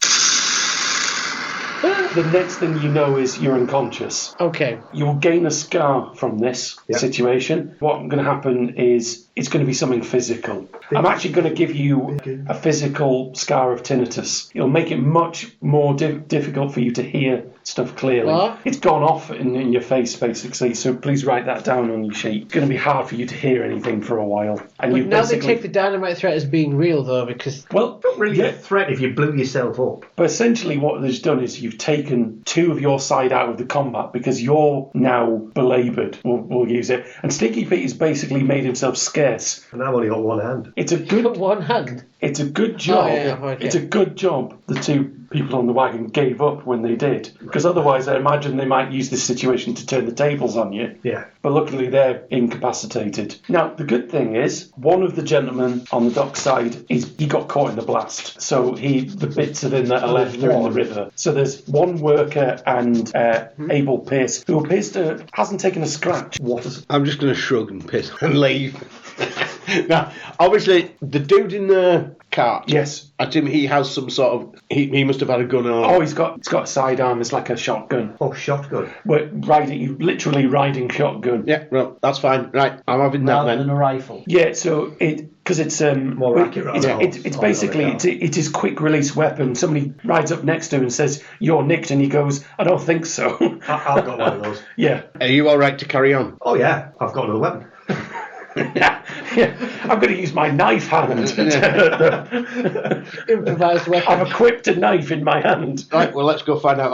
The next thing you know is you're unconscious. Okay. You will gain a scar from this situation. What's going to happen is it's going to be something physical. I'm actually going to give you a physical scar of tinnitus. It'll make it much more difficult for you to hear stuff clearly. What? It's gone off in your face, basically, so please write that down on your sheet. It's going to be hard for you to hear anything for a while. And But you now they basically... take the dynamite threat as being real, though, because... Well, Not really yeah, a threat if you blew yourself up. but essentially what they've done is you've taken two of your side out of the combat because you're now belabored, we'll use it. And Stinky Pete has basically made himself scarce. And I've only got one hand. It's a good one hand. It's a good job. Oh, yeah, okay. It's a good job the two people on the wagon gave up when they did. Because otherwise I imagine they might use this situation to turn the tables on you. Yeah. But luckily they're incapacitated. Now, the good thing is, one of the gentlemen on the dockside, he got caught in the blast. So the bits of him that are left are in the river. So there's one worker and Abel Pierce, who appears to hasn't taken a scratch. I'm just going to shrug and piss and leave. Now, obviously, the dude in the cart. Yes. I assume he has some sort of... He must have had a gun on. Oh, he's got a sidearm. It's like a shotgun. Oh, shotgun. We're literally riding shotgun. Yeah, well, that's fine. Right, I'm having that Rather then. than a rifle. Yeah, so because it's More accurate. it's basically it is quick release weapon. Somebody rides up next to him and says, "You're nicked," and he goes, "I don't think so." I've got one of those. Yeah. Are you all right to carry on? Oh, yeah. I've got another weapon. Yeah, I'm going to use my knife hand. Improvised weapon. I've equipped a knife in my hand. Right, well, let's go find out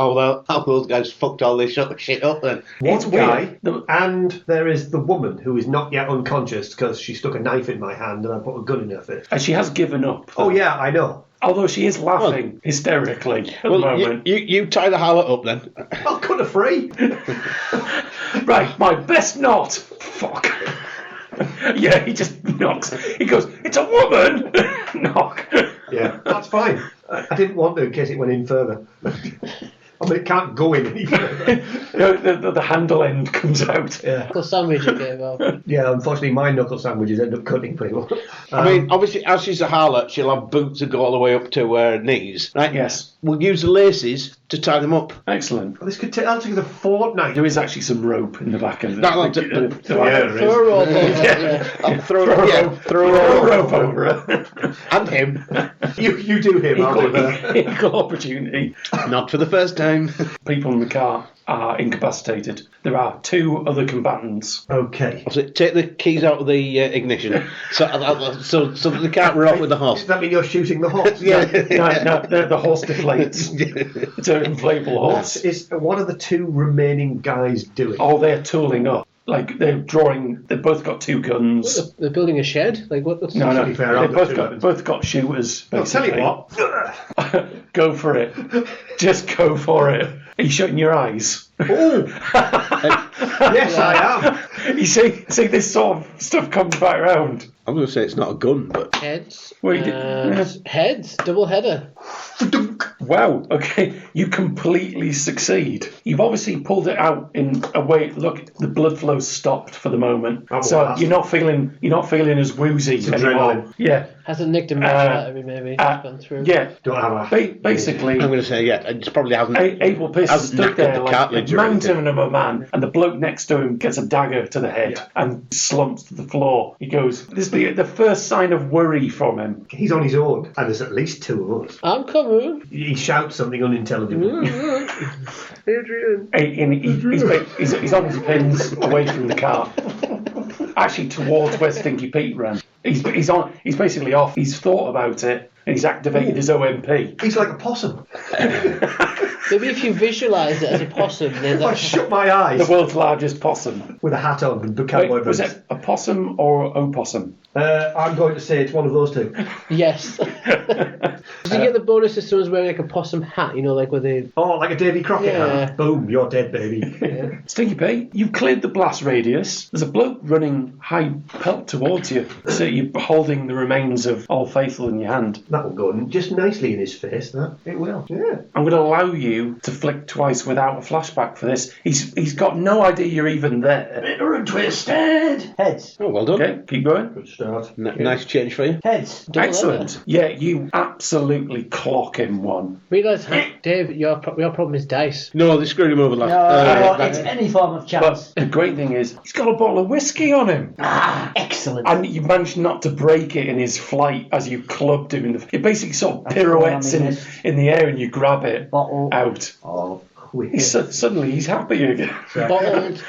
how those guys fucked all this shit up then. It's One guy, weird. and there is the woman who is not yet unconscious because she stuck a knife in my hand and I put a gun in her face. And she has given up. Oh, yeah, I know. Although she is laughing hysterically at the Well, moment. you tie the harlot up then. I'll cut her free. Right, my best knot. Fuck. Yeah, he just knocks. He goes, "It's a woman!" Knock. Yeah, that's fine. I didn't want to in case it went in further. I mean, it can't go in any further. The handle end comes out. Yeah. The sandwich it gave out. Yeah, unfortunately, my knuckle sandwiches end up cutting people. I mean, obviously, as she's a harlot, she'll have boots that go all the way up to her knees, right? Yes. We'll use the laces to tie them up. Excellent. This could take a fortnight. There is actually some rope in the back of No, the no, wagon. Throw a rope over. I'll throw Throw a rope over her. and him. You do him, I'll do her. Equal opportunity. Not for the first time. People in the car are incapacitated. There are two other combatants. Okay. So take the keys out of the ignition, so that they can't run off with the horse. Does that mean you're shooting the horse? Yeah. No, the horse deflates. It's an inflatable horse. What are the two remaining guys doing? Oh, they're tooling up. Like, they've both got two guns. They're building a shed? Like, what's No, To be fair, I've they've got two weapons. both got shooters, I'll tell basically. you what. Go for it. Just go for it. Are you shutting your eyes? Oh! Yes, I am. You see this sort of stuff comes back around. I'm going to say it's not a gun, but... Heads. Well, you Heads. Double header. Wow, okay, you completely succeed. You've obviously pulled it out in a way. Look, the blood flow stopped for the moment, so you're not feeling as woozy anymore. Yeah, Hasn't nicked a match artery, maybe. Gone through. yeah. Don't have Basically, I'm going to say, yeah, it probably hasn't... Abel Pierce hasn't stood knackered there the like cartilage a or anything. mountain of a man, and the bloke next to him gets a dagger to the head and slumps to the floor. He goes, "This is the first sign of worry from him." He's on his own, and there's at least two of us. I'm coming. He shouts something unintelligible. Adrian. And he's on his pins away from the car. Actually, towards where Stinky Pete ran. He's basically off. He's thought about it, and he's activated his OMP. He's like a possum. Maybe if you visualise it as a possum, then If I shut my eyes The world's largest possum. with a hat on and Wait, cowboy was boots. it a possum or opossum? I'm going to say it's one of those two. yes. Does he get the bonus if someone's wearing like a possum hat? You know, like with the Oh, like a Davy Crockett Yeah. hat. Boom, you're dead, baby. Stinky Pete, you've cleared the blast radius. There's a bloke running high pelt towards you. So you're holding the remains of All Faithful in your hand. That will go just nicely in his face, that. It will. Yeah. I'm going to allow you to flick twice without a flashback for this. He's got no idea you're even there. Bitter and twisted. Heads. Oh, well done. Okay, keep going. Good start. Nice change for you. Heads. double Excellent. header. Yeah, you absolutely clock him one. Realise, Dave, your problem is dice. No, they screwed him over last. No, it's any form of chance. But the great thing is, he's got a bottle of whiskey on him. Excellent. And you managed not to break it in his flight as you clubbed him in the. It basically sort of pirouettes what I mean, in the air and you grab it Bottle. out. Oh. Suddenly he's happy again. Bottled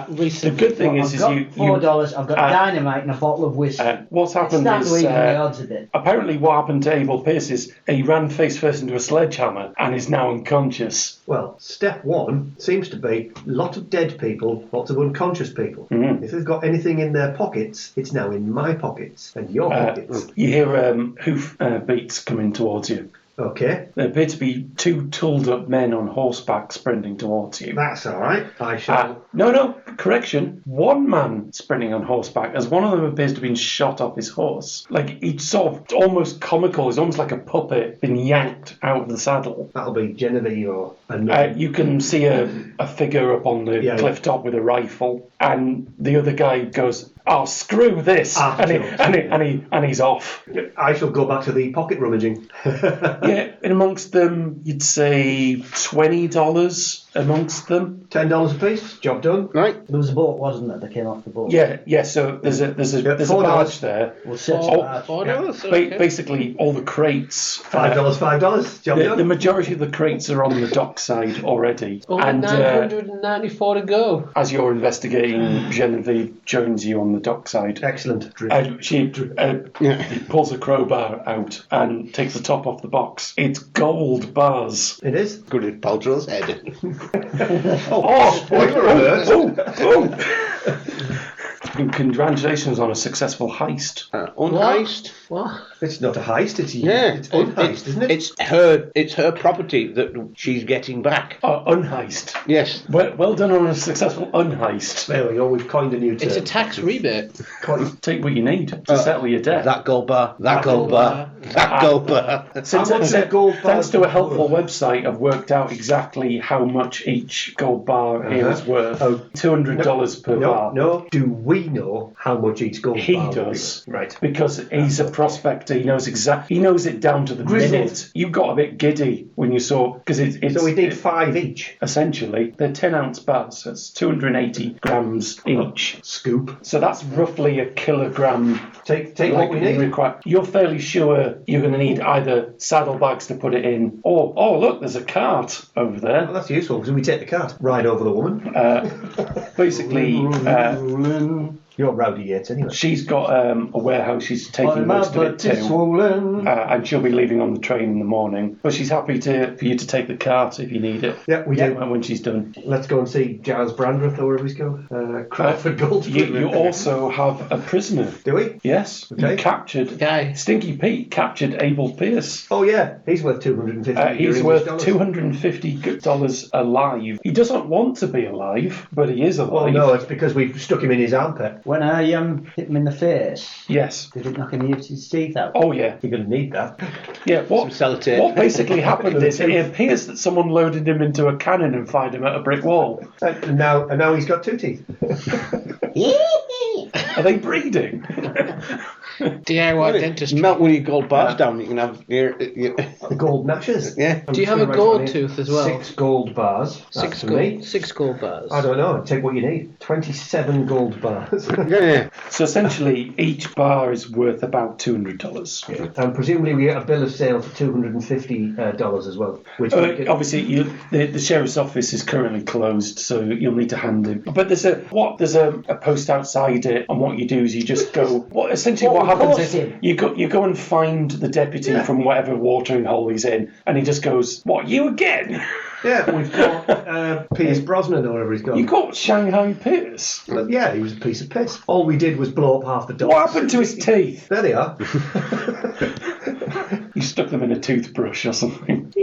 recent. The good thing I've got $4. I've got dynamite and a bottle of whiskey. What's happened Stand is to even the odds a bit. apparently what happened to Abel Pierce is he ran face first into a sledgehammer and is now unconscious. Well, step one seems to be a lot of dead people, lots of unconscious people. Mhm. If they've got anything in their pockets, it's now in my pockets and your pockets. You hear hoof beats coming towards you. Okay, There appear to be two tooled up men on horseback sprinting towards you. that's all right. I shall. No, correction. One man sprinting on horseback, as one of them appears to have been shot off his horse. Like, he's sort of almost comical. He's almost like a puppet been yanked out of the saddle. That'll be Genevieve or another. You can see a figure up on the cliff top with a rifle, and the other guy goes, "Oh, screw this," and he's off. I shall go back to the pocket rummaging. Yeah, in amongst them, you'd say $20 amongst them. $10 a piece, job done. Right. There was a boat, wasn't there, that came off the boat? Yeah. So there's a $4. barge there. We'll search the barge. $4. Ba- Okay. Basically, all the crates. $5, job The done. majority of the crates are on the dockside already. Only And 994 to go. as you're investigating, Genevieve joins you on the dockside. Excellent. Drift. She pulls a crowbar out and takes the top off the box. It's gold bars. It is. Good at Paltrow's head. Oh, spoiler alert. Congratulations on a successful heist. Unheist. What? It's not a heist, it's Yeah. it's unheist, isn't it? It's her property that she's getting back. Unheist. Yes. Well done on a successful unheist. There we go, we've coined a new term. It's a tax rebate. Take what you need to settle your debt. That gold bar. That gold bar. That gold bar. How much are gold bars Thanks to a helpful worth? website, I've worked out exactly how much each gold bar here is worth. Oh. $200 per bar. No. Do we know how much each gold He bar will be? does. Right. Because he's a prospector. He knows He knows it down to the Grizzled. minute. You got a bit giddy when you saw because it's So we need 5 each. essentially they're 10-ounce bars. So it's 280 grams each. Scoop. So that's roughly a kilogram. Take what we need. You're fairly sure you're going to need either saddlebags to put it in, or look, there's a cart over there. Well, that's useful because we take the cart, ride over the woman. Basically, You're Rowdy Yates anyway. She's got a warehouse she's taking most of it to. Swollen. And she'll be leaving on the train in the morning. But she's happy for you to take the cart if you need it. Yeah, we do. When she's done. Let's go and see Giles Brandreth or wherever he's going. Crawford Goldsby. You also have a prisoner. Do we? Yes. Okay. You captured. Guy. Stinky Pete captured Abel Pierce. Oh yeah, he's worth $250. He's worth $250 alive. He doesn't want to be alive, but he is alive. Well, no, it's because we've stuck him in his armpit. When I hit him in the face, Yes. did it knock any of his teeth out? Oh yeah. You're going to need that. Yeah. Some sellotape. What basically happened is it appears that someone loaded him into a cannon and fired him at a brick wall. And now he's got 2 teeth. Are they breeding? DIY dentistry. Melt one of your gold bars down. You can have your Gold gnashes. Yeah. Do you have a gold tooth as well? 6 gold bars. That's for me. 6 gold bars. I don't know. Take what you need. 27 gold bars. Yeah. So essentially, each bar is worth about $200. And presumably we get a bill of sale for $250 as well. Which we could- Obviously, the sheriff's office is currently closed, so you'll need to hand in. But there's a post outside it, and what you do is you just go. What happens is you go and find the deputy from whatever watering hole he's in, and he just goes, "What, you again?" Yeah, we've got Pierce Brosnan or whatever he's got. You got Shanghai Pierce. Yeah, he was a piece of piss. All we did was blow up half the dogs. What happened to his teeth? There they are. You stuck them in a toothbrush or something.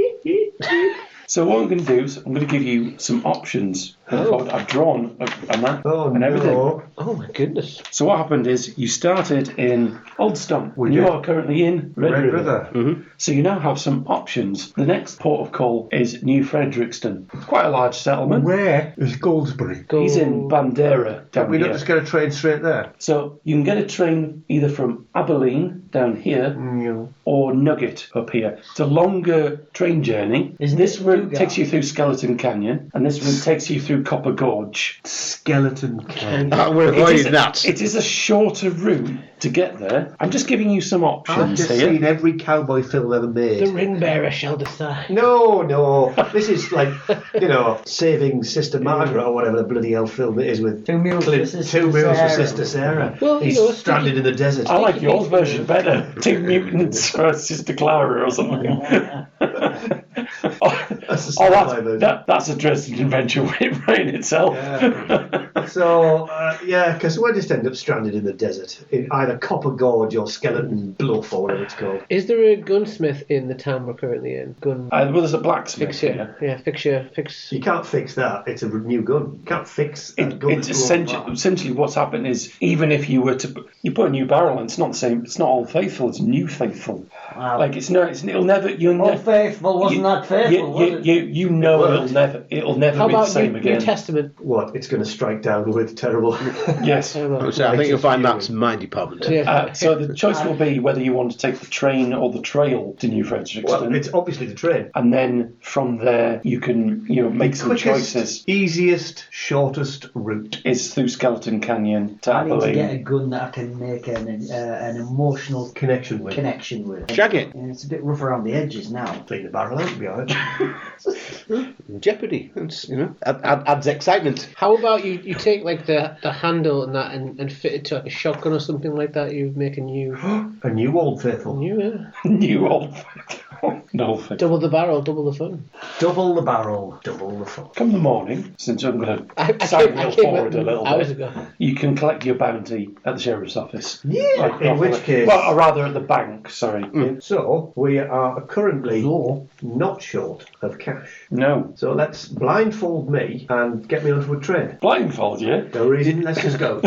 So what I'm going to do is I'm going to give you some options. I've drawn a map and everything. Oh my goodness. So what happened is you started in Old Stump. We You did. are currently in Red River. Mm-hmm. So you now have some options. The next port of call is New Frederickston. It's quite a large settlement. Where is Goldsbury? He's in Bandera down We here. don't just get a train straight there. So you can get a train either from Abilene down here or Nugget up here. It's a longer train journey. This route takes you through Skeleton Canyon, and this route takes you through Copper Gorge. Skeleton Canyon. We're It is avoiding a- that. It is a shorter route to get there. I'm just giving you some I've options just here. seen every cowboy film ever made. The ring bearer shall decide. No. This is like, Saving Sister Margaret or whatever the bloody hell film it is with 2 meals for Clint, Sister 2 meals for Sarah. Sister Sarah. Well, He's stranded in the desert. I like yours version better. 2 mutants for Sister Clara or something. That's the sci-fi version. That's a Dresden Adventure right in itself. Yeah. So, because we'll just end up stranded in the desert in either Copper Gorge or Skeleton Bluff or whatever it's called. Is there a gunsmith in the town we're currently in? Well, there's a blacksmith Fix here. fix. You can't fix that. It's a new gun. You can't fix a gun. It's that's blown apart. essentially what's happened is even if you were to you put a new barrel in, it's not the same. It's not Old Faithful. It's New Faithful. Wow. Like it'll never. Old Faithful wasn't that faithful, was it? It'll never How be the about same New again. Testament? What? It's going to strike down with terrible. Yes. So I think you'll find that's my department. Yeah. So the choice will be whether you want to take the train or the trail to New Frederickston. Well, it's obviously the train. And then from there you can make some Quickest, choices. easiest, shortest route. It's through Skeleton Canyon to I need to get a Abilene. gun that I can make an emotional Connection with. with. Shag it. Yeah, it's a bit rough around the edges now. Clean the barrel out, be alright. Jeopardy. It's, adds excitement. How about you take like the handle and that and fit it to like a shotgun or something like that? You make a new A new Old Faithful. New Old Faithful. No Faithful. double the barrel, double the fun. Double the barrel, double the fun. Come the morning, since I'm going I to side wheel came forward a little hours bit, ago. you can collect your bounty at the sheriff's office. Yeah, in which case... Well, or rather at the bank, sorry. So, we are currently not short of cash. No. So let's blindfold me and get me onto a train. Blindfold you? No reason, let's just go.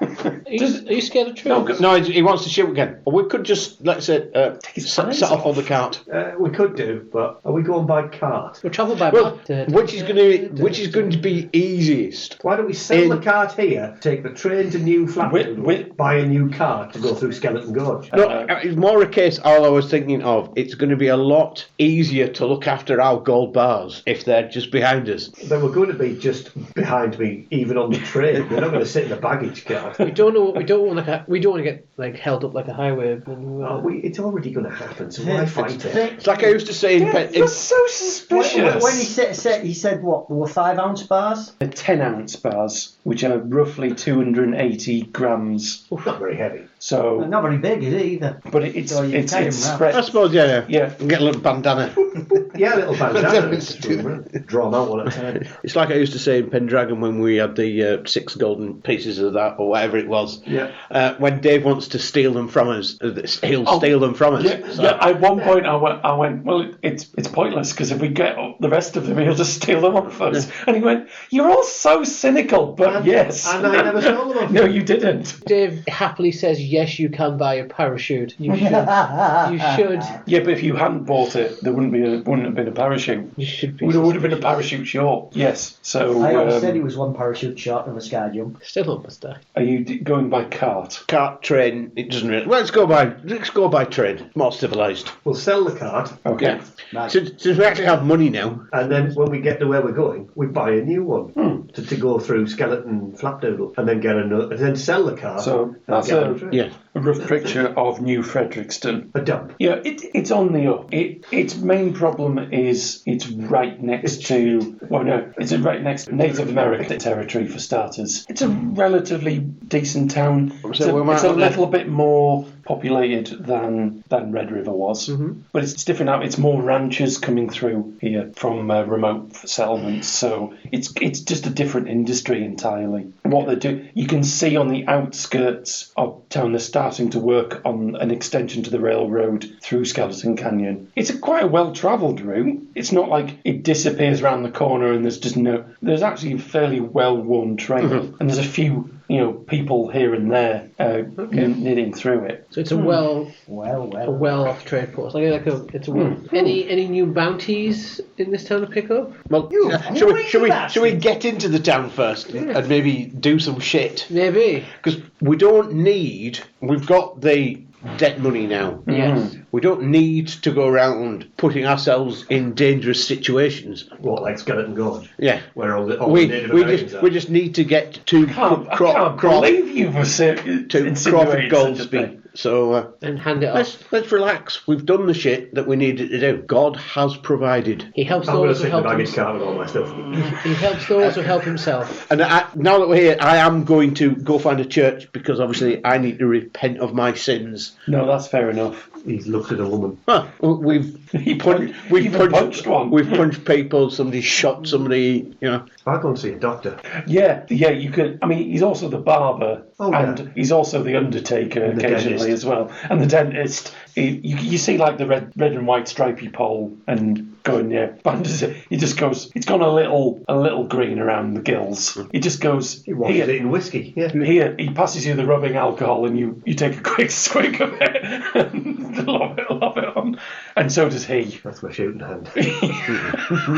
Are you scared of trains? No, he wants to shoot again. We could just, let's say, set off on the cart. We could do, but are we going by cart? We'll travel by Well, boat. which is going to be easiest? Why don't we sell the cart here, take the train to New Flatwood, buy a new cart to go through Skeleton Gorge? No, it's more a case. All I was thinking of, it's going to be a lot easier to look after our gold bars if they're just behind us. They were going to be just behind me, even on the train. not going to sit in the baggage car. We don't want to get like held up like a highway. It's already going to happen, so why fight it? It's like I used to say That's so suspicious. When he said what? There were 5-ounce bars? They're 10-ounce bars, which are roughly 280 grams. Not very heavy. So, Not very big, is it either? but it's So you carry them spread. I suppose, yeah. Yeah. Get a little bandana. Yeah, a little bandana. Draw them out one at a time. It's like I used to say in Pendragon when we had the 6 golden pieces of that, or whatever it was. Yeah. When Dave wants to steal them from us, he'll steal them from us. Yeah, So- yeah, at one point I went, well, it's pointless because if we get the rest of them, he'll just steal them off us. And he went, you're all so cynical, but yes. And I never stole them off. No, you didn't. Dave happily says, yes, you can buy a parachute. You should. You should. Yeah, but if you hadn't bought it, there wouldn't have been a parachute. You should be. Would have been a parachute short. Yes. So I always said he was one parachute short of a sky jump. Still almost there. are you going by cart? Cart, train, it doesn't really... Well, let's go by train. More civilised. We'll sell the card, Okay. Yeah. Right. Since we actually have money now, and then when we get to where we're going, we buy a new one to go through Skeleton Flapdoodle, and then get another, and then sell the card. So that's get a- on the train. yeah. A rough picture of New Frederickston. A dump. Yeah, it's on the up. Its main problem is it's right next to... Well, no, it's right next to Native American territory, for starters. It's a relatively decent town. It's a little bit more populated than Red River was. But it's different now. It's more ranchers coming through here from remote settlements. So it's just a different industry entirely. What they do, you can see on the outskirts of town, they're starting to work on an extension to the railroad through Skeleton Canyon. It's quite a well-travelled route. It's not like it disappears around the corner and there's actually a fairly well-worn trail. And there's a few people here and there knitting through it. So it's a well-off trade post. Any new bounties in this town to pick up? Well, should we get into the town first and maybe do some shit? Maybe. Because we've got the debt money now. Yes. We don't need to go around putting ourselves in dangerous situations. What, like Skeleton Gorge? Yeah. Where all the Native we Americans are. just need to get to I can't believe you were Crawford Goldsby. So And hand it off. let's relax. We've done the shit that we needed to do. God has provided. He helps I'm going to those who sit in the help baggage himself. car with all my stuff. He helps those who help himself. And now that we're here, I am going to go find a church because obviously I need to repent of my sins. No, that's fair enough. He's looked at a woman. We've punched one. We've punched people. Somebody shot somebody. I'll go and see a doctor. Yeah, you could. I mean, he's also the barber, and he's also the undertaker And the occasionally dentist. as well, and the dentist. You see, like the red and white stripy pole, and going he just goes. It's gone a little green around the gills. He just goes. He washes it in whiskey. Yeah. Here, he passes you the rubbing alcohol, and you take a quick swig of it, and lob it on, and so does he. That's my shooting hand.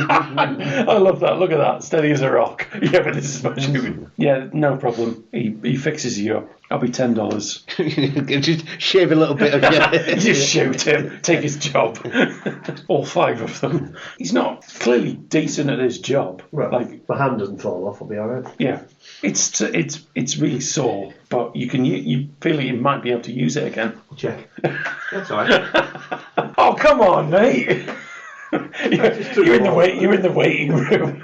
I love that. Look at that. Steady as a rock. Yeah, but this is my shooting. Yeah, no problem. He fixes you up. I'll be $10. Just shave a little bit of you. Just shoot him. Take his job. All 5 of them. He's not clearly decent at his job. Well, Like, my hand doesn't fall off. I'll be all right. yeah, it's really sore, but you feel like you might be able to use it again. Check. That's all right. Oh, come on, mate. You're in the waiting room.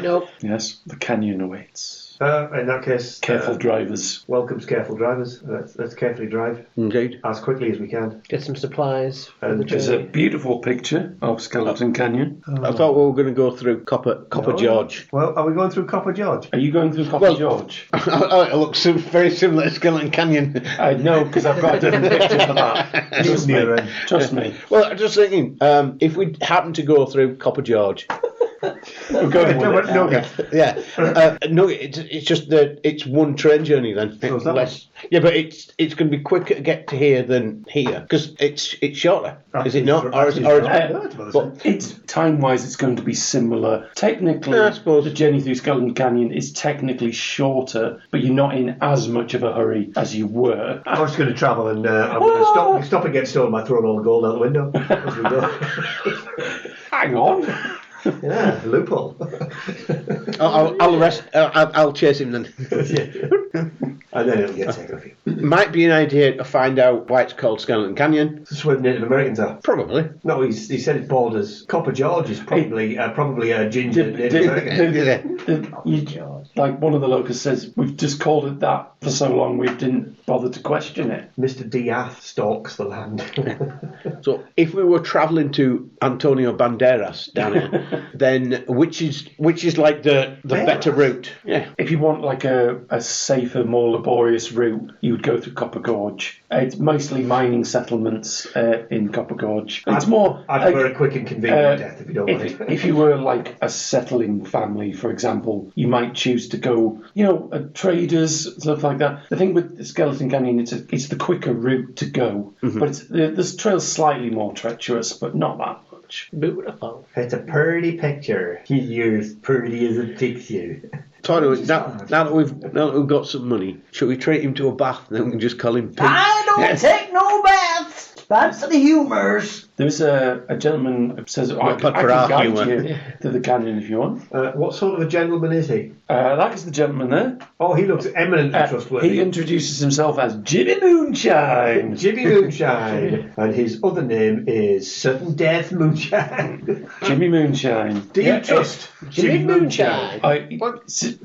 Nope. Yes, the canyon awaits. In that case, Careful drivers. welcomes careful drivers. Let's carefully drive Indeed. as quickly as we can. Get some supplies. For the There's a journey. beautiful picture of Skeleton Canyon. I thought we were going to go through Copper George. Well, are we going through Copper George? Are you going through Copper George? Oh, it looks very similar to Skeleton Canyon. I know, because I've got a different picture for that. Trust me. Near end. Trust me. Well, I'm just thinking, if we happen to go through Copper George, We're going with it. Nugget, it's just that it's one train journey then. is that Less. Yeah, but it's going to be quicker to get to here than here because it's shorter. Is it not? It's time-wise, it's going to be similar. Technically, Yeah, I suppose. the journey through Skeleton Canyon is technically shorter, but you're not in as much of a hurry as you were. I'm just going to travel and I'm going to stop and get stolen by throwing all the gold out the window as we go. Hang on. Yeah, loophole. I'll arrest. I'll chase him then. And then it'll get taken off you. Might be an idea to find out why it's called Skeleton Canyon. That's where the Native Americans are. Probably. No, he said it borders. Copper George is probably a ginger Native American. Like one of the locusts says, we've just called it that for so long we didn't bother to question it. Mr. Diaz stalks the land. So if we were travelling to Antonio Banderas down here, then which is like the better route? Yeah. If you want like a safer, more laborious route, you would go through Copper Gorge. It's mostly mining settlements in Copper Gorge. It's more. I'd prefer a quick and convenient death if you don't want it. If you were like a settling family, for example, you might choose to go, traders, stuff like that. The thing with the Skeleton Canyon, it's the quicker route to go, but this trail's slightly more treacherous, but not that much. Beautiful. It's a pretty picture. You're as pretty as a picture. So now that we've got some money, shall we treat him to a bath and then we can just call him Pete? I don't take no baths. Bad for the humours. There's a gentleman who says, I can guide you to the canyon if you want. What sort of a gentleman is he? That is the gentleman there. Oh, he looks eminently trustworthy. He introduces himself as Jimmy Moonshine. Jimmy Moonshine. And his other name is Certain Death Moonshine. Jimmy Moonshine. Do you trust Jimmy Moonshine?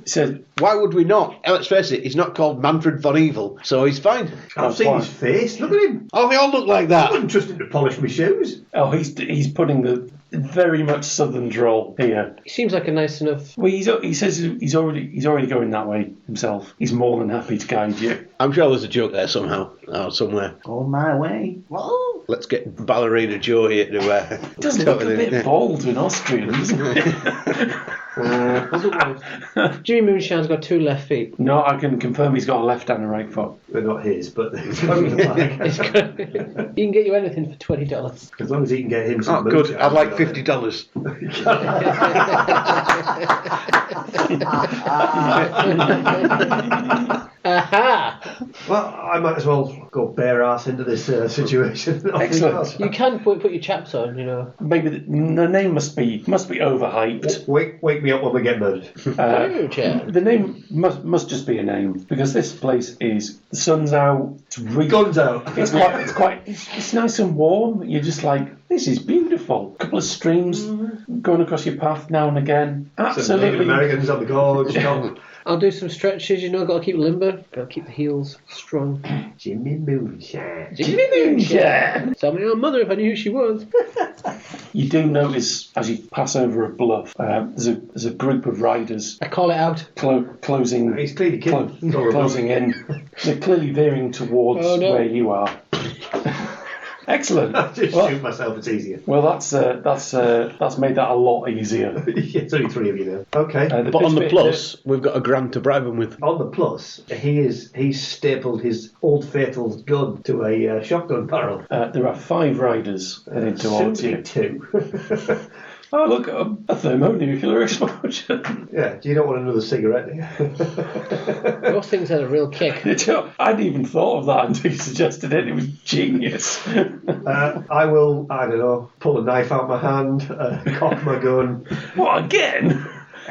Said, why would we not? Let's face it, he's not called Manfred von Evil, so he's fine. I've seen his face. Look at him. Oh, they all look like that. I wouldn't trust him to polish my shoes. Oh, he's putting the very much southern drawl here. He seems like a nice enough. Well, he says he's already going that way himself. He's more than happy to guide you. I'm sure there's a joke there somehow, somewhere. On my way. Whoa. Let's get Ballerina Joe here to. It does look a bit bald and Austrian, doesn't it? Jimmy Moonshine's got 2 left feet. No, I can confirm he's got a left and a right foot. They're not his, but they're He can get you anything for $20. as long as he can get him some. Oh, good. I'd like $50. Aha! Well, I might as well go bare ass into this situation. Excellent. You can put your chaps on, Maybe the name must be overhyped. Wake me up when we get murdered. The name must just be a name because this place is the sun's out. It's really, Guns out. It's nice and warm. You're just like, this is beautiful. A couple of streams going across your path now and again. Some Absolutely. Americans on the gorge. I'll do some stretches, got to keep limber, got to keep the heels strong. Jimmy Moonshine. Jimmy Moonshine. Tell my own mother if I knew who she was. You do notice as you pass over a bluff, there's a group of riders. I call it out. Closing. He's clearly kidding. Closing in. They're clearly veering towards where you are. Excellent. I'll just shoot myself, it's easier. Well, that's made that a lot easier. It's only 3 of you now. Okay. But on the plus, we've got a grand to bribe him with. On the plus, he's stapled his old faithful gun to a shotgun barrel. There are 5 riders heading towards you. 2. Oh, look, a thermonuclear explosion. Yeah, you don't want another cigarette, do you? Those things had a real kick. I hadn't even thought of that until you suggested it. It was genius. I will, I don't know, pull a knife out my hand, cock my gun. What, again?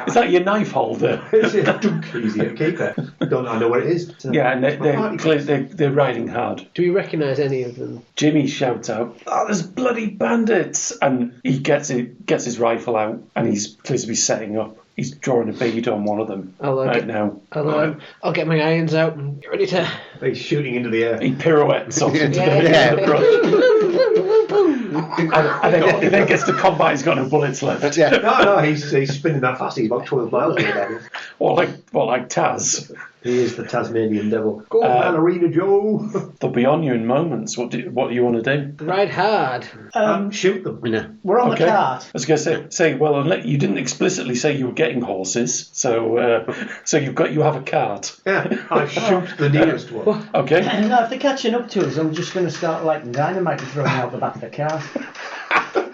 Is that your knife holder? It's easier to keep it. Don't I know where it is? Yeah, and they're riding hard. Do we recognise any of them? Jimmy shouts out, "Oh, there's bloody bandits!" And he gets his rifle out, and he's clearly to be setting up. He's drawing a bead on one of them now. I'll get my irons out and get ready to... He's shooting into the air. He pirouettes off into the brush. and then gets to combat. He's got no bullets left. Yeah. No, he's spinning that fast. He's about 12 miles away. Or like Taz. He is the Tasmanian devil. Go on, Ballerina Joe. They'll be on you in moments. What do you want to do? Ride hard. Shoot them. Yeah. We're on the cart. I was going to say, well, you didn't explicitly say you were getting horses, so you have a cart. Yeah, I shoot the nearest one. Okay. No, if they're catching up to us, I'm just going to start lighting dynamite and throwing out the back of the car.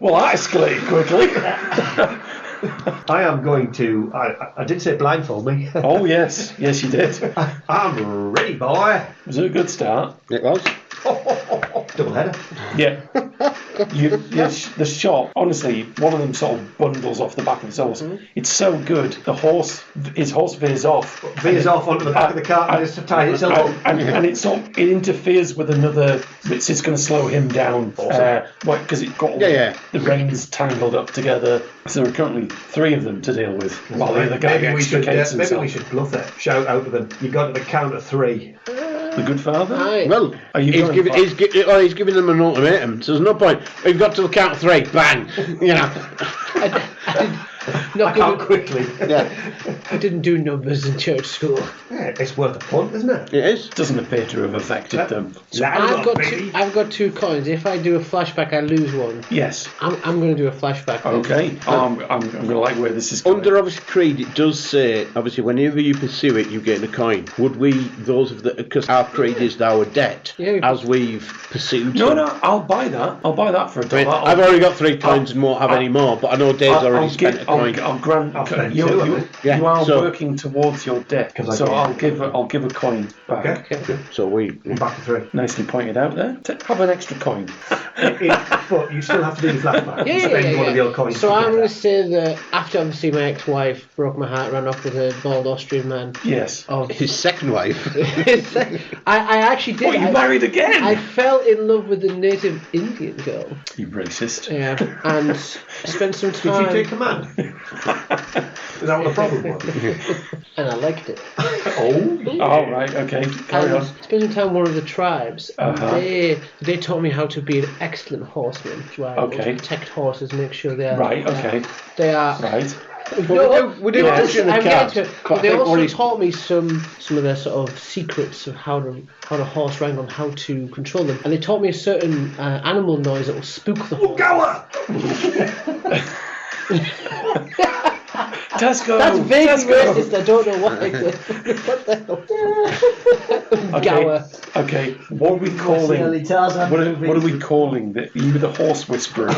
Well, that escalated quickly. I am going to... I did say blindfold me. Oh, yes. Yes, you did. I'm ready, boy. Was it a good start? It was. Double header. Yeah. the shot, honestly, one of them sort of bundles off the back of his horse. It's so good. His horse veers off. Veers off onto the back of the cart and just tie itself up. And it interferes with another. It's going to slow him down. Because it's got all the reins tangled up together. So there are currently 3 of them to deal with. While the other guy extricates himself. Maybe we should bluff it. Shout out to them. You got to the count of 3. The good father? Well, he's giving them an ultimatum, so there's no point. We've got to the count of 3, bang! You know. I count quickly. Yeah. I didn't do numbers in church school. Yeah, it's worth a punt, isn't it? It is. Doesn't appear to have affected them. So I've got 2 coins. If I do a flashback, I lose 1. Yes. I'm going to do a flashback. Okay. I'm going to like where this is going. Under obviously creed, it does say obviously whenever you pursue it, you gain a coin. Would we, those of the, because our creed is our debt, as we've pursued? No, I'll buy that. I'll buy that for a dollar. I've already got 3 coins and won't have any more, but I know Dave's already spent a coin. I'll grant. You are working towards your debt, so I'll give a coin back. Okay. So we're back to 3. Nicely pointed out there. Have an extra coin. But you still have to do the flashback. Yeah. One of your coins. So I'm going to say that after obviously my ex-wife broke my heart, ran off with a bald Austrian man. Yes. His second wife. I actually did. What, you married again? I fell in love with the native Indian girl. You racist. Yeah, and spent some time. Did you take command? Is that what the problem was? And I liked it. Oh, right, okay. Carry on. Spent some time with one of the tribes. They taught me how to be an excellent horseman. Which is why I protect horses, make sure they are. Right, okay. They are. Right. We did push in the cart. But they also taught me some of their sort of secrets of how to horse wrangle and how to control them. And they taught me a certain animal noise that will spook the horse. Tesco. That's vaguely racist. I don't know what the hell. Okay. What are we calling? What are we calling that? You were the horse whisperer.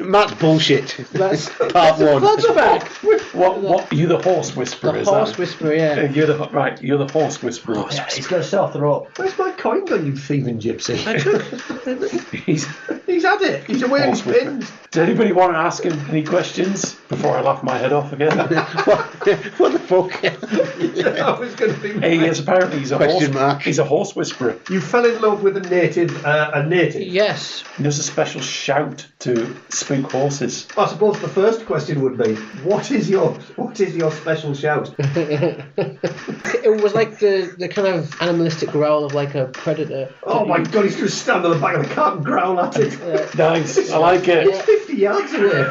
Matt's bullshit. That's part 1. Flashback. What? You the horse whisperer? The horse whisperer. Yeah. You're the horse whisperer. Oh, yeah, he's got to start the rope. Where's my coin gone, you thieving gypsy? He's had it. He's away in his pins. Does anybody want to ask him any questions before I laugh my head off again? What the fuck? That was going to be. Apparently he's a He's a horse whisperer. You fell in love with a native. Yes. He does a special shout to spook horses. I suppose the first question would be, what is your special shout? It was like the kind of animalistic growl of like a predator. Oh my god, he's going to stand on the back of the cart and growl at it. Nice, I like it. It's 50 yards away.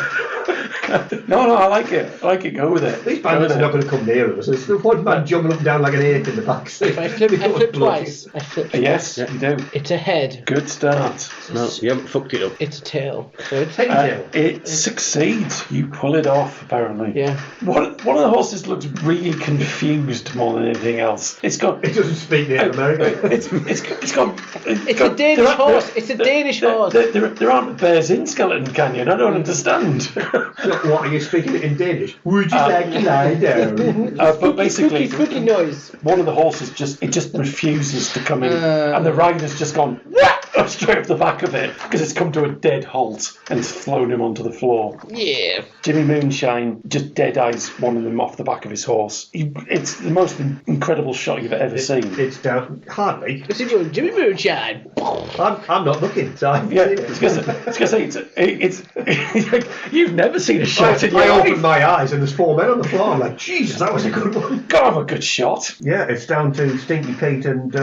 No, I like it. Go with it. These bandits are not going to come near us. There's one man jumping up and down like an ape in the back seat. I flip twice. Yes, you do. It's a head. Good start. No, you haven't fucked it up. It's a tail. So it's it succeeds. You pull it off, apparently. Yeah. One of the horses looks really confused more than anything else. It doesn't speak Native American. It's a Danish horse. It's a Danish horse. There aren't bears in Skeleton Canyon. I don't understand. What, are you speaking it in Danish? Would you like to lie down? But basically, spooky noise. One of the horses just refuses to come in, and the rider's just gone straight off the back of it because it's come to a dead halt and it's thrown him onto the floor. Yeah. Jimmy Moonshine just dead eyes one of them off the back of his horse. It's the most incredible shot you've ever seen. It's down hardly. It's Jimmy Moonshine. I'm not looking. So it's going to say you've never seen a shot in your life. I opened my eyes and there's 4 men on the floor. I'm like, Jesus, that was a good one. God, have a good shot. Yeah, it's down to Stinky Pete and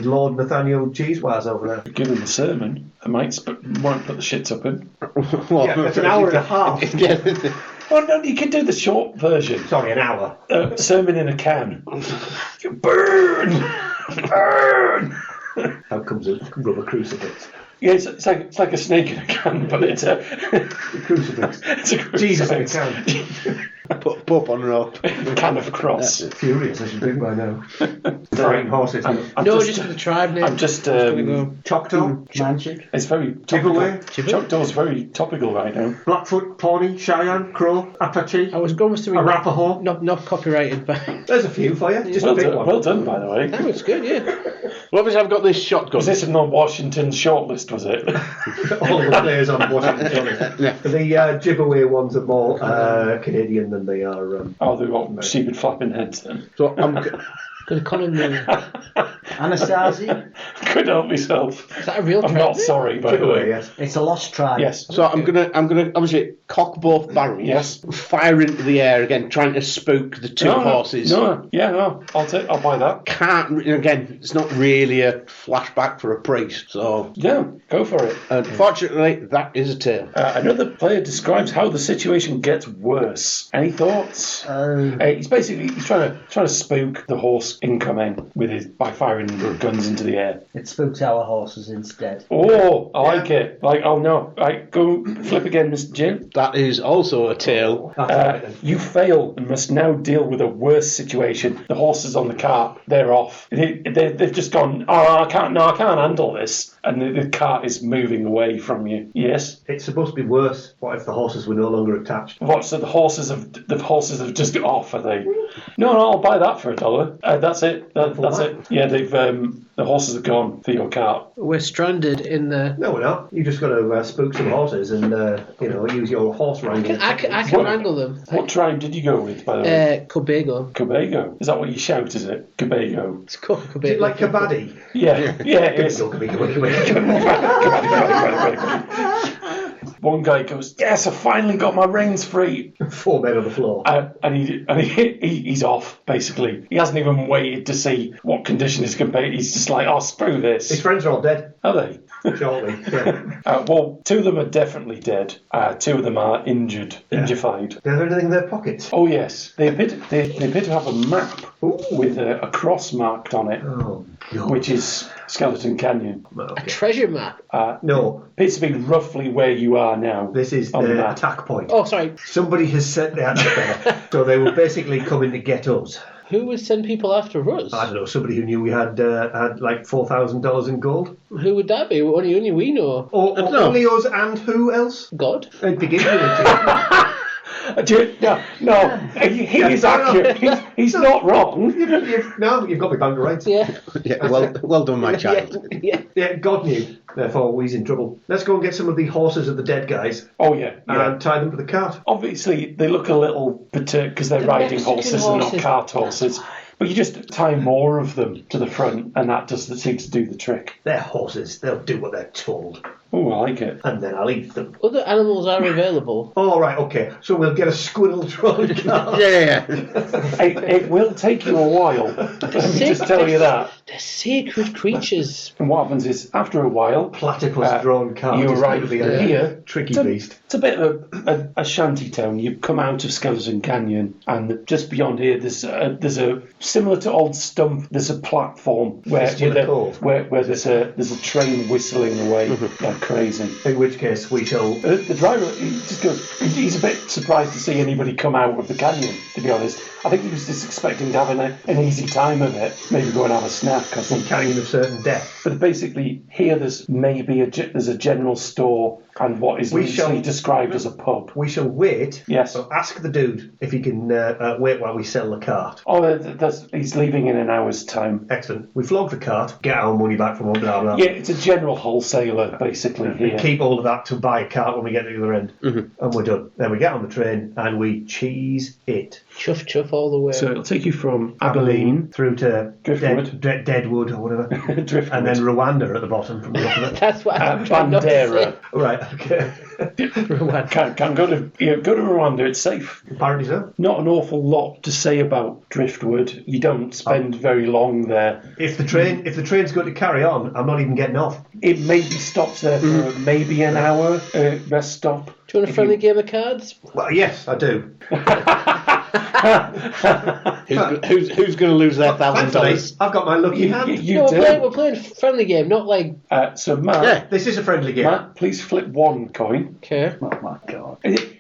Lord Nathaniel Cheesewise over there. Give him a sermon. I won't put the shits up in. It's an hour and a half. Well, no, you can do the short version. Sorry, an hour. Sermon in a can. Burn! Out comes a rubber crucifix. Yeah, it's like a snake in a can, but it's a crucifix. It's a crucifix. Jesus in a can. Put a pup on rope. Can of cross. Furious, I should think by now. Frightened horses. Just for the tribe name. I'm just. Choctaw. Manchik. It's very topical. Giveaway. Choctaw's very topical right now. Blackfoot, Pawnee, Cheyenne, Crow, Apache, I was going to be Arapaho. not copyrighted, but There's a few for you. Just Well pick done, one. well done, by the way. that was good, yeah. Well, obviously, I've got this shotgun. Was this in the Washington shortlist, was it? All the players on Washington. Yeah. The giveaway ones are more Canadian than they are. Oh, they've got stupid flapping heads then. So I'm. Good economy. Anasazi. Couldn't help myself. Is that a real I'm tribe not name? sorry, by the Giveaway, way. yes. It's a lost tribe. Yes. So I'm gonna obviously cock both barrels. Yes. Fire into the air again, trying to spook the two horses. No, I'll buy that. Can't again. It's not really a flashback for a priest. So Yeah, go for it. unfortunately, that is a tail. Another player describes how the situation gets worse. Any thoughts? He's trying to spook the horse incoming by firing guns into the air. It spooks our horses instead. Oh, I like it. Oh no! Right, go flip again, Mr. Jim. That is also a tail. You fail and must now deal with a worse situation. The horses on the cart, they're off. They've just gone. Oh, I can't handle this, and the cart is moving away from you. Yes. It's supposed to be worse. What if the horses were no longer attached? What? So the horses have just got off, are they? No, I'll buy that for $1. That's it. That's it. Yeah, the horses are gone for your cart. We're stranded in the. No, we're not. You just got to spook some horses and use your horse wrangling. I can wrangle them. What tribe did you go with, by the way? Cobago. Cobago. Is that what you shout? Is it Cobago? It's called Cobago. Is it like Kabaddi? Yeah, it is. One guy goes, "Yes, I finally got my reins free." 4 men on the floor. And he's off, basically. He hasn't even waited to see what condition his companion. He's just like, "Oh, screw this." His friends are all dead. Are they? Shortly. Yeah. Well, 2 of them are definitely dead. 2 of them are injured, injured. Do they have anything in their pockets? Oh yes, they appear to have a map with a cross marked on it, Oh, God. which is Skeleton Canyon. A Okay. treasure map. No, Appears to be roughly where you are now. this is on the map. attack point. Oh, sorry. Somebody has set the attack there. So they were basically coming to get us. Who would send people after us? I don't know, somebody who knew we had like $4,000 in gold. Who would that be? Only we know. Or know. only us and who else? God. It begins with a No, he is accurate. He's not wrong. you've got me bang right. Yeah. Yeah, well done, my child. Yeah. Yeah, God knew. Therefore, he's in trouble. Let's go and get some of the horses of the dead guys Oh yeah. and tie them to the cart. Obviously, they look a little perturbed because they're The riding Mexican horses and not horses. cart horses. But you just tie more of them to the front, and that seems to do the trick. They're horses. They'll do what they're told. Oh, I like it. And then I'll eat them. Other animals are available. All right, okay. So we'll get a squirrel-drawn cart. Yeah. It will take you a while. Let me just tell you that. They're sacred creatures. And what happens is, after a while, Platypus-drawn cart. you is arrive going to be a here. tricky It's a- beast. It's a bit of a shanty town. You come out of Skeleton Canyon, and just beyond here, there's a similar to Old Stump. There's a platform where Fistula Cove. where there's a train whistling away like crazy. In which case we shall... The driver, he's a bit surprised to see anybody come out of the canyon, to be honest. I think he was just expecting to have an easy time of it, maybe go and have a snack or something. Canyon of certain death. But basically, here there's maybe there's a general store and what is loosely described as a pub. We shall wait. Yes. So ask the dude if he can wait while we sell the cart. Oh, he's leaving in an hour's time. Excellent. We flog the cart, get our money back from blah, blah. Yeah, it's a general wholesaler, basically, here. Keep all of that to buy a cart when we get to the other end. And we're done. Then we get on the train and we cheese it. Chuff chuff all the way. So it'll take you from Abilene, through to Driftwood. Deadwood or whatever. Driftwood, And then Rwanda at the bottom from the top of it. That's what I'm trying not to Bandera. Right, okay. Can go to Rwanda. It's safe. Apparently so. Not an awful lot to say about Driftwood. You don't spend very long there. If the train's going to carry on, I'm not even getting off. It maybe stops there for maybe an hour rest stop. Do you want a friendly game of cards? Well, yes, I do. Who's going to lose their Thankfully, $1,000? I've got my lucky hand. You No, do. we're playing friendly game, not like. So Matt, Yeah. This is a friendly game. Matt, please flip one coin. Okay. Oh my God.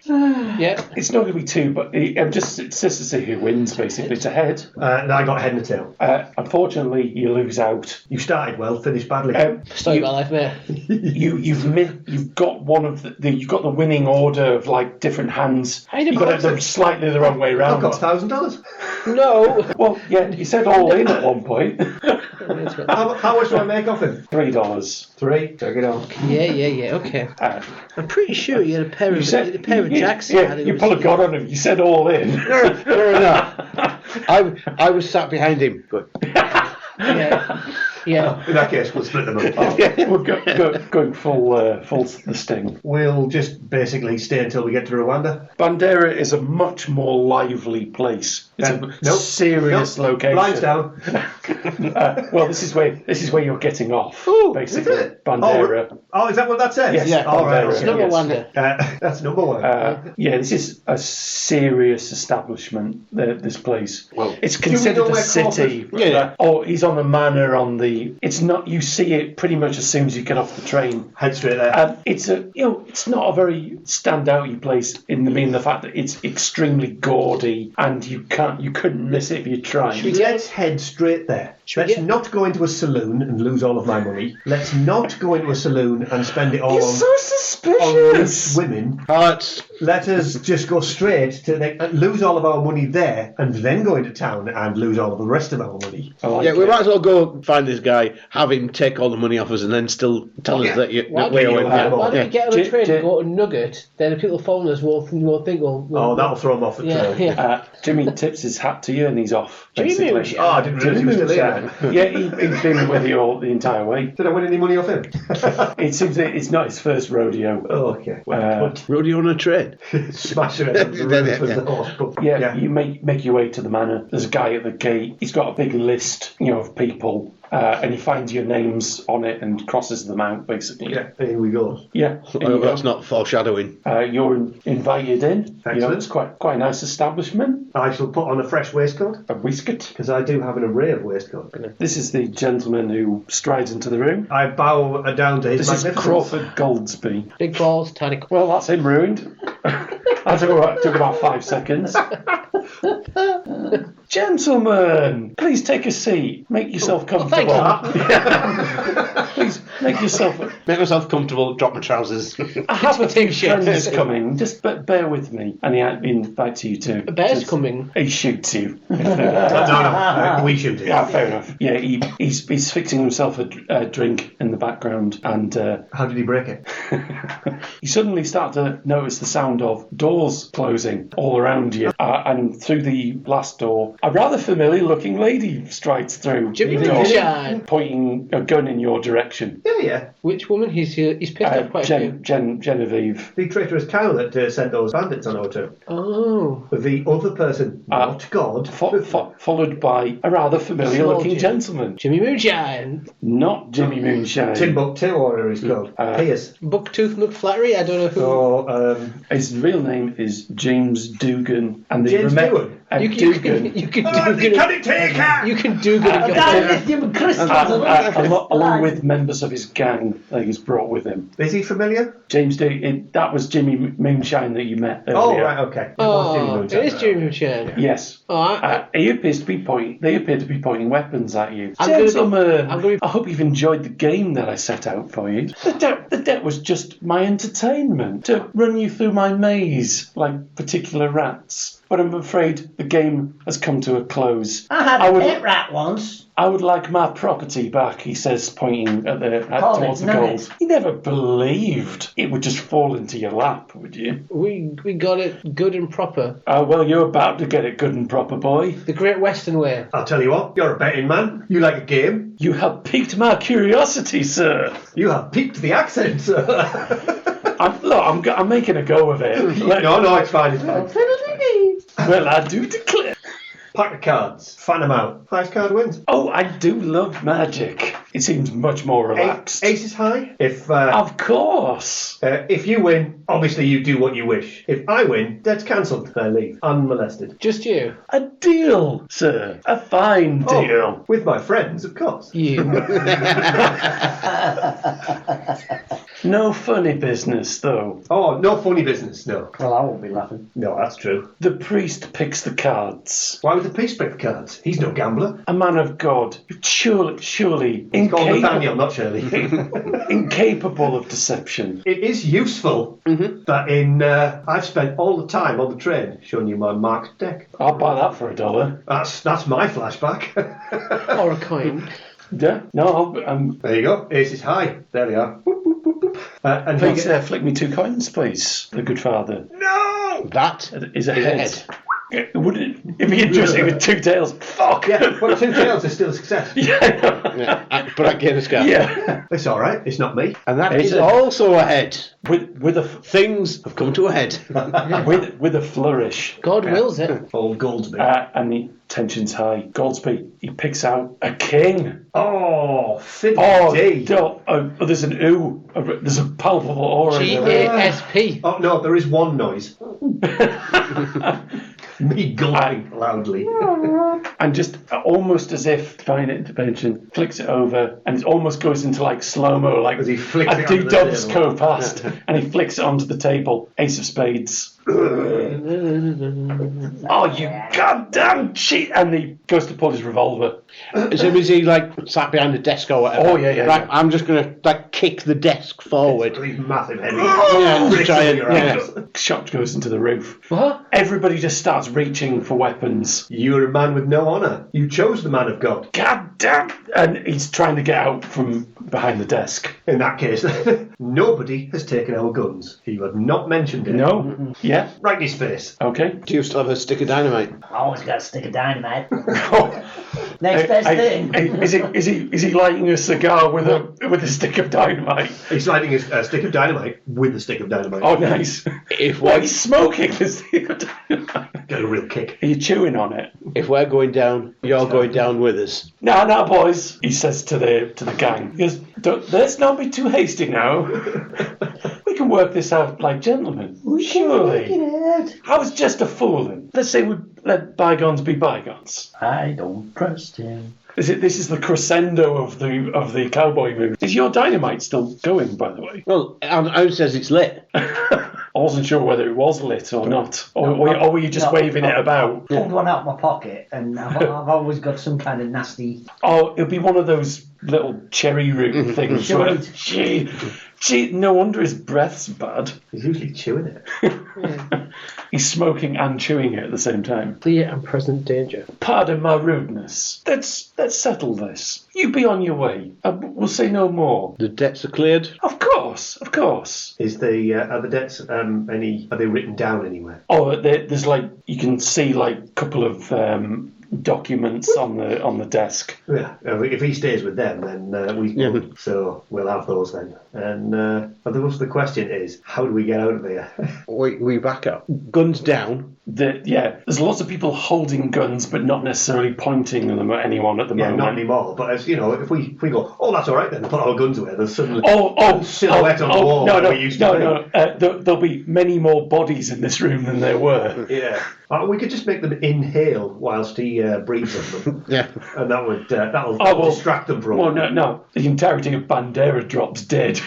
Yeah. It's not going to be two, but it's just to see who wins, basically. It's a head. And I got head and a tail. Unfortunately, you lose out. You started well, finished badly. Story of my life, mate. You've got one of you've got the winning order of like different hands. You got them slightly the wrong way I've round. got $1,000. No. Well, yeah, you said all in at one point. How much do I make off him? $3. 3. Take it on. Yeah. Okay. I'm pretty sure you had a pair of jacks. Yeah, you put a gun on him. You said all in. Fair enough. I was sat behind him. Good. Yeah. In that case, we'll split them up. We're going full the sting. We'll just basically stay until we get to Rwanda. Bandera is a much more lively place. It's a serious location. Blinds down. Well, this is where you're getting off. Basically, Is it? Bandera. Oh, is that what that says? Yes, Yeah. All right. Bandera. It's number Yes. one there. That's number 1. Yeah, this is a serious establishment. This place. Well, it's do we considered know a where city. Crawford- Yeah. Oh, he's on the manor on the. It's not. You see it pretty much as soon as you get off the train. Head straight there. It's it's not a very standouty place in the fact that it's extremely gaudy and you couldn't miss it if you tried. Let's head straight there. Let's not go into a saloon and lose all of my money. Let's not go into a saloon and spend it all You're on so rich suspicious. women. Let's Let us just go straight to lose all of our money there and then go into town and lose all of the rest of our money. I like Yeah, we it. might as well go find this guy, have him take all the money off us, and then still tell us that Why we're don't away. we get on a train and go to Nugget? Then the people following us won't think, well, That'll throw them off the trail. yeah. Jimmy tips his hat to you and he's off. Jimmy Basically. Moonshine. Oh, I didn't realise he was still here. Yeah, he's been with you all the entire way. Did I win any money off him? It seems that it's not his first rodeo. Oh, okay. Rodeo on a train. Smash it into the roof of the horse. But, Yeah, you make your way to the manor. There's a guy at the gate. He's got a big list, of people, and he finds your names on it and crosses them out, basically. Yeah, here we go. Yeah. Oh, that's not foreshadowing. You're invited in. Excellent. It's quite a nice establishment. I shall put on a fresh waistcoat, A waistcoat. because I do have an array of waistcoats. This is the gentleman who strides into the room. I bow down to his This is magnificence. Crawford Goldsby. Big balls, tiny. Well, that's him ruined. That took about 5 seconds. Gentlemen, please take a seat. Make yourself comfortable. Please make yourself. Make myself comfortable, drop my trousers. I have a few shit. friends coming. Just bear with me. And he invites you to. A bear's coming. He shoots you. No, we shoot it. Yeah, fair enough. Yeah, he's fixing himself a drink in the background, and How did he break it? you suddenly start to notice the sound of doors closing all around you, and through the last door, a rather familiar-looking lady strides through. Jimmy the door, Moonshine. pointing a gun in your direction. Yeah. Which woman? He's pissed off quite a few. Genevieve. The traitorous cow that sent those bandits on our tour. Oh. The other person, not God. Followed by a rather familiar-looking Jim. gentleman. Jimmy Moonshine. Not Jimmy Moonshine. Timbuktu, or he's called. Pierce. Bucktooth McFlattery. I don't know who. So, His real name is James Dugan. And James Dugan? You can do good. Along with members of his gang that he's brought with him. Is he familiar? James Dugan, that was Jimmy Moonshine that you met earlier. Oh, right, okay. Oh, it is Jimmy Moonshine. Yes. Oh, they appear to be pointing weapons at you. I'm gonna Gentlemen, I hope you've enjoyed the game that I set out for you. The debt was just my entertainment, to run you through my maze like particular rats. But I'm afraid the game has come to a close. I had a pet rat once. I would like my property back, he says, pointing at towards the gold. You never believed it would just fall into your lap, would you? we got it good and proper. Well, you're about to get it good and proper, boy. The Great Western Way. I'll tell you what, you're a betting man. You like a game. You have piqued my curiosity, sir. You have peaked the accent, sir. I'm making a go of it. No, it's fine. Well, I do declare. Pack of cards. Fan them out. Highest card wins. Oh, I do love magic. It seems much more relaxed. Ace is high. Of course. If you win, obviously you do what you wish. If I win, debt's cancelled. I leave. Unmolested. Just you. A deal, sir. A fine deal. With my friends, of course. You. No funny business, though. Oh, no funny business, no. Well, I won't be laughing. No, that's true. The priest picks the cards. Why would the priest pick the cards? He's no gambler. A man of God. Surely He's called Nathaniel, not Shirley. incapable of deception. It is useful that I've spent all the time on the train showing you my marked deck. I'll buy that for $1. That's my flashback. Or a coin. Yeah, no, There you go. Ace is high. There they are. Boop, boop, boop, boop. And please flick me 2 coins, please. The good father. No! That Is a head. Wouldn't it be interesting with 2 tails? Fuck! Yeah, but 2 tails is still a success. yeah, but I get a scar. Yeah. It's all right. It's not me. And that It's is a- also a head. With a Things have come to a head. with a flourish. God wills it. Old Goldsby. And the tension's high. Goldsby, he picks out a king. Oh, Fiddy. There's an ooh. There's a palpable aura. in there. GASP. Oh, no, there is one noise. Me gulping loudly. And just almost as if divine intervention flicks it over, and it almost goes into like slow-mo, like As he flicks a it onto the D-dubs table. go past, and he flicks it onto the table. Ace of spades. Oh, you goddamn cheat! And he goes to pull his revolver. So is he like sat behind the desk or whatever? Oh, yeah. Right, I'm just going to like kick the desk forward. He's massive heavy. Yeah, to try and, Your yeah. arms. Shot goes into the roof. What? Everybody just starts reaching for weapons. You're a man with no honour. You chose the man of God. God damn! And he's trying to get out from behind the desk. In that case, nobody has taken our guns. You have not mentioned it. No? Yeah? Right in his face. Okay. Do you still have a stick of dynamite? I always got a stick of dynamite. Oh, Next best thing. Is he lighting a cigar with a stick of dynamite? He's lighting a stick of dynamite with a stick of dynamite. Oh, nice. If What, we're, he's smoking the stick of dynamite? Got a real kick. Are you chewing on it? if we're going down, you're going down with us. No, boys, he says to the gang. He goes, let's not be too hasty now. We can work this out like gentlemen. Surely. I was just a fooling. Let's say we let bygones be bygones. I don't trust him. This is the crescendo of the cowboy movie. Is your dynamite still going, by the way? Well, Aaron says it's lit. I wasn't sure whether it was lit or not. Or were you just waving it about? Pulled one out of my pocket, and I've always got some kind of nasty. Oh, it'll be one of those little cherry root things. Where, gee, no wonder his breath's bad. He's usually chewing it. He's smoking and chewing it at the same time. Clear and present danger. Pardon my rudeness. Let's settle this. You be on your way. We'll say no more. The debts are cleared. Of course. Is are the debts are they written down anywhere? Oh, there's like you can see like a couple of documents on the desk. Yeah, if he stays with them, then we. Yeah. So we'll have those then. And the question is, how do we get out of here? We back up. Guns down. There's lots of people holding guns, but not necessarily pointing them at anyone at the Yeah, moment. not anymore. But as you know, if we go, oh, that's all right then, put our guns away. There's suddenly silhouette on the wall. No, we used to be. There'll be many more bodies in this room than there were. Yeah. We could just make them inhale whilst he breathes on them. Yeah. And that would that'll distract them from. Well, no. The entirety of Bandera drops dead.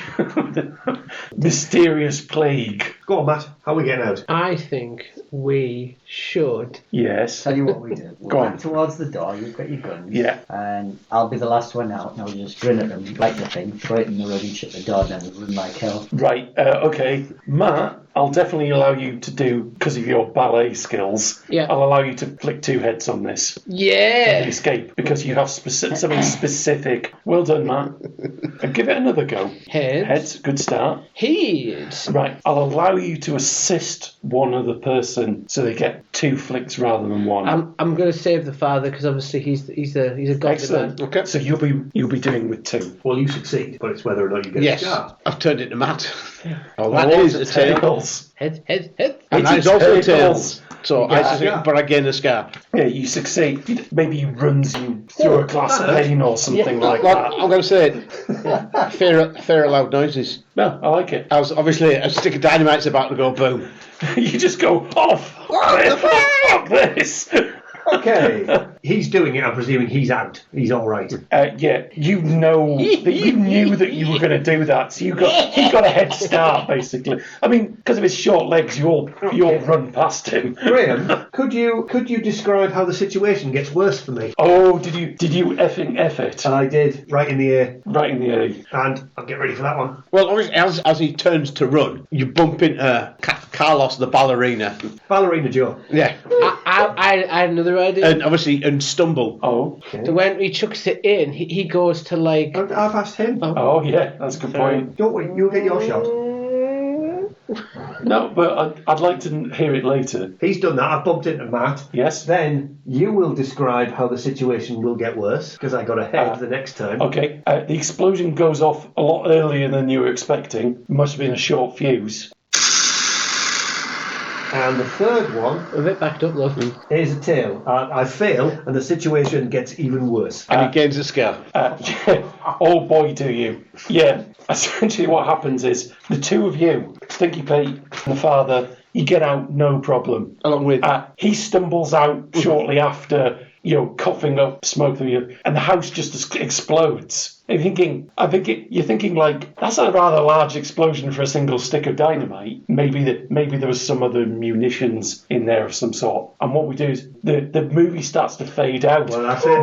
Mysterious plague. Go on, Matt. How are we getting out? I think we should. Yes. Tell you what we do. We'll Go on. back towards the door. You've got your guns. Yeah. And I'll be the last one out. And I'll just grin at them like the thing, throw it in the rubbish, shut the door, and then we'll run like hell. Right. Okay. Matt, I'll definitely allow you to do, because of your ballet skills, Yeah. I'll allow you to flick 2 heads on this. Yeah. Escape, because you have something specific. Well done, Matt. And give it another go. Heads, good start. Heads. Right, I'll allow you to assist one other person so they get 2 flicks rather than 1. I'm going to save the father because obviously he's a god. Excellent. Okay. So you'll be doing with 2. Well, you succeed, but it's whether or not you get Yes. a scar. I've turned it to Matt. Oh, That that is a tail. tails. Head. And that It's is also a tail. tails. So Yeah. I succeed, but I gain a scar. Yeah, you succeed. Maybe he runs you through a glass pane or something like Well, that. I'm going to say fear loud noises. No, I like it. As obviously a stick of dynamite's about to go boom. You just go off. Fuck this. Okay. He's doing it. I'm presuming he's out. He's all right. Yeah, you know that you knew that you were going to do that, so he got a head start basically. I mean, because of his short legs, you all run past him. Graham, could you describe how the situation gets worse for me? Oh, did you effing F it? I did, right in the ear. Right in the ear. And I'll get ready for that one. Well, obviously, as he turns to run, you bump into Carlos the ballerina. Ballerina Joe. Yeah. I had another idea. And obviously, and stumble. Oh. Okay. So when he chucks it in, he goes to like... I've asked him. Oh, yeah, that's a good point. Don't worry, you'll get your shot. No, but I'd like to hear it later. He's done that. I've bumped into Matt. Yes. Then you will describe how the situation will get worse, because I got ahead the next time. Okay. The explosion goes off a lot earlier than you were expecting. Must have been a short fuse. And the third one A bit backed up, though. is a tail. I fail, and the situation gets even worse. And he gains a skill. Yeah. Oh boy, do you. Yeah. Essentially what happens is the two of you, Stinky Pete and the father, you get out no problem. Along with... He stumbles out shortly after, coughing up smoke through you, and the house just explodes. You're thinking like, that's a rather large explosion for a single stick of dynamite. Maybe there was some other munitions in there of some sort. And what we do is the movie starts to fade out. Well, that's it.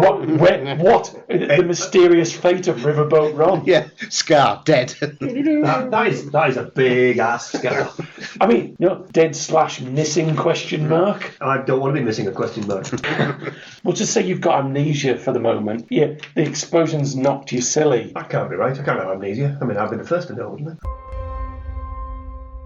What? The mysterious fate of Riverboat Ron. Yeah, Scar, dead. That is a big ass scar. I mean, dead/missing question mark. I don't want to be missing a question mark. We'll just say you've got amnesia for the moment. Yeah, the explosion's knocked you silly. That can't be right. I can't have amnesia. I mean, I've been the first to know, wouldn't I?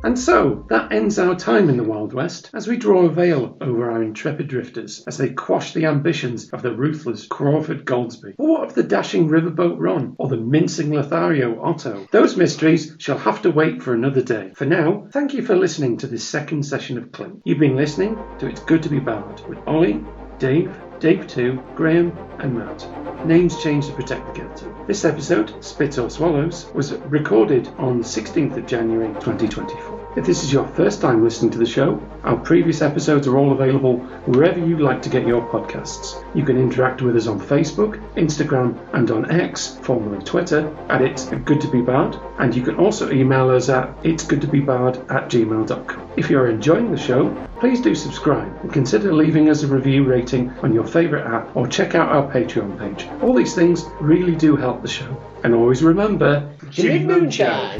And so, that ends our time in the Wild West, as we draw a veil over our intrepid drifters, as they quash the ambitions of the ruthless Crawford Goldsby. But what of the dashing riverboat Ron, or the mincing Lothario Otto? Those mysteries shall have to wait for another day. For now, thank you for listening to this second session of Clink. You've been listening to It's Good to Be Bad, with Ollie, Dave 2, Graham, and Matt. Names changed to protect the guilty. This episode, Spit or Swallows, was recorded on 16th of January 2024. If this is your first time listening to the show, our previous episodes are all available wherever you like to get your podcasts. You can interact with us on Facebook, Instagram, and on X, formerly Twitter, at It's Good to Be Bad, and you can also email us at itsgoodtobebad@gmail.com. If you're enjoying the show, please do subscribe and consider leaving us a review rating on your favourite app, or check out our Patreon page. All these things really do help the show. And always remember, Jimmy Moonshine!